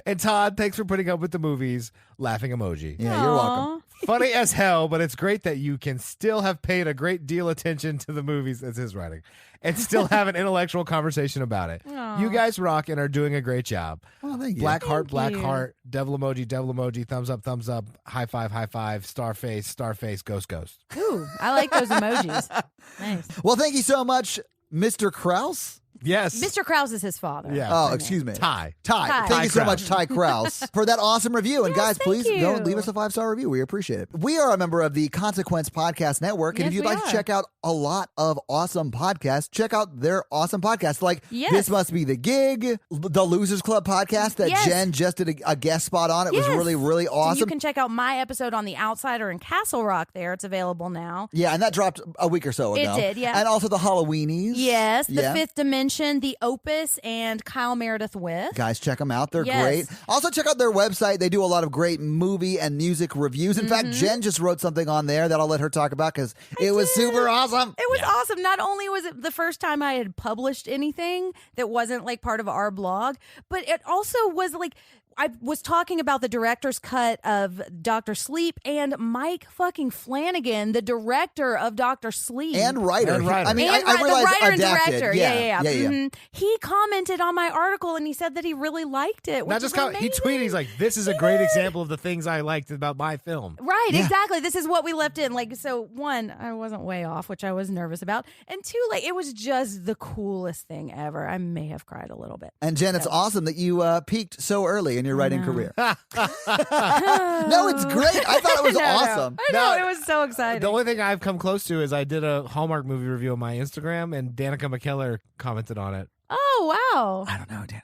And Todd, thanks for putting up with the movies. Laughing emoji. Yeah, you're welcome. Funny as hell, but it's great that you can still have paid a great deal attention to the movies, as his writing, and still have an intellectual conversation about it. Aw. You guys rock and are doing a great job. Oh, thank you. Black heart, Thank black you. heart, devil emoji, thumbs up, high five, star face, ghost. Ooh, I like those emojis. Nice. Well, thank you so much, Mr. Krause. Yes. Mr. Krause is his father. Yeah. Oh, excuse me. Ty. Thank Ty you so Krause. much, Ty Krause, for that awesome review. And Yes, guys, thank please you. go leave us a 5-star review. We appreciate it. We are a member of the Consequence Podcast Network. And Yes, if you'd we like to are. check out a lot of awesome podcasts, check out their awesome podcasts. Like Yes. This Must Be the Gig, the Losers Club podcast that Yes. Jen just did a guest spot on. It was Yes. really, really So awesome. you can check out my episode on The Outsider in Castle Rock there. It's available now. Yeah, and that dropped a week or so It ago. did, yeah. And also the Halloweenies. Yes, The Yeah. Fifth Dimension, The Opus, and Kyle Meredith with. Guys, check them out. They're Yes. great. Also, check out their website. They do a lot of great movie and music reviews. In Mm-hmm. fact, Jen just wrote something on there that I'll let her talk about because it was super awesome. It was awesome. Not only was it the first time I had published anything that wasn't like part of our blog, but it also was like I was talking about the director's cut of Dr. Sleep and Mike fucking Flanagan, the director of Dr. Sleep. And writer. And writer. I mean, And I the realized writer and adapted. director. Yeah. Mhm. He commented on my article and he said that he really liked it. Which Not just is he amazing. tweeted, he's like, this is a great example of the things I liked about my film. Right, Yeah. exactly. This is what we left in. Like, so one, I wasn't way off, which I was nervous about. And two, like, it was just the coolest thing ever. I may have cried a little bit. And Jen, it's awesome that you peaked so early in your writing know. career. No, it's great. I thought it was No, no. awesome. I know, No, it was so exciting. The only thing I've come close to is I did a Hallmark movie review on my Instagram, and Danica McKellar commented on it. Oh, wow. I don't know, Dan.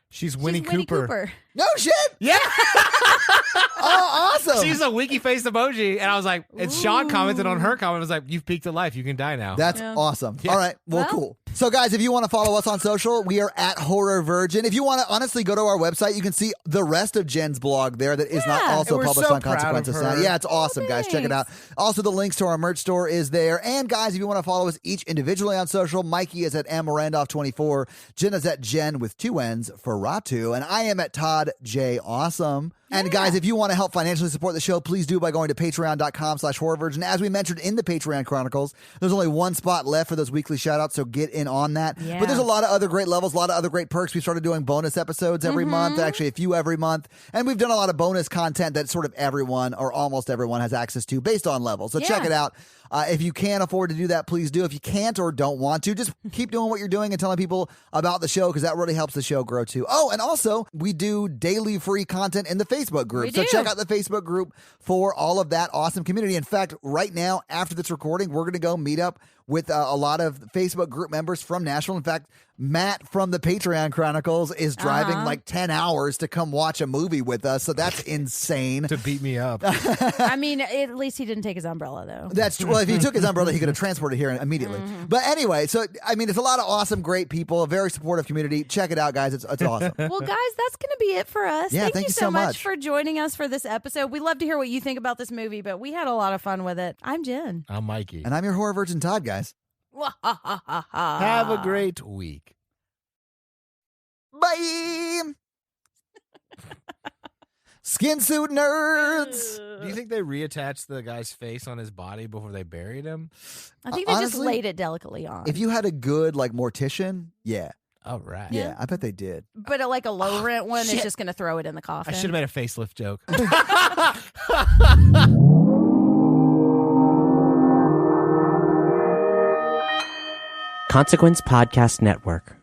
She's Winnie She's Winnie Cooper. No shit. Yeah. Oh, awesome. She's a wiki face emoji. And I was like, and Sean commented on her comment, was like, you've peaked at life. You can die now. That's Yeah. awesome. Yeah. All right. Well, Well. cool. So, guys, if you want to follow us on social, we are at Horror Virgin. If you want to honestly go to our website, you can see the rest of Jen's blog there that is not Yeah. also And we're published so on proud of Consequences her. Now. Yeah, it's awesome, guys. Check it out. Also, the links to our merch store is there. And, guys, if you want to follow us each individually on social, Mikey is at MRandolph24. Jen is at Jen with 2 N's for Ratu. And I am at Todd J. Awesome. And guys, if you want to help financially support the show, please do by going to patreon.com/horrorvirgin. As we mentioned in the Patreon Chronicles, there's only one spot left for those weekly shout outs, so get in on that. Yeah. But there's a lot of other great levels, a lot of other great perks. We started doing bonus episodes every month, actually a few every month. And we've done a lot of bonus content that sort of everyone or almost everyone has access to based on levels. So check Yeah. it out. If you can afford to do that, please do. If you can't or don't want to, just keep doing what you're doing and telling people about the show because that really helps the show grow too. Oh, and also we do daily free content in the Facebook group. We So do. check out the Facebook group for all of that awesome community. In fact, right now, after this recording, we're going to go meet up with a lot of Facebook group members from Nashville. In fact, Matt from the Patreon Chronicles is driving like 10 hours to come watch a movie with us. So that's insane. to beat me up. I mean, at least he didn't take his umbrella, though. That's true. Well, if he took his umbrella, he could have transported here immediately. But anyway, so I mean, it's a lot of awesome, great people, a very supportive community. Check it out, guys. It's awesome. Well, guys, that's going to be it for us. Yeah, thank you so much. for joining us for this episode. We love to hear what you think about this movie, but we had a lot of fun with it. I'm Jen. I'm Mikey. And I'm your horror virgin, Todd, guys. Have a great week. Bye. Skin suit nerds. Do you think they reattached the guy's face on his body before they buried him? I think they just Honestly, laid it delicately on. If you had a good like mortician, yeah. All right. Yeah, I bet they did. but like a low rent one is shit. just going to throw it in the I coffin. should have made a facelift joke. Consequence Podcast Network.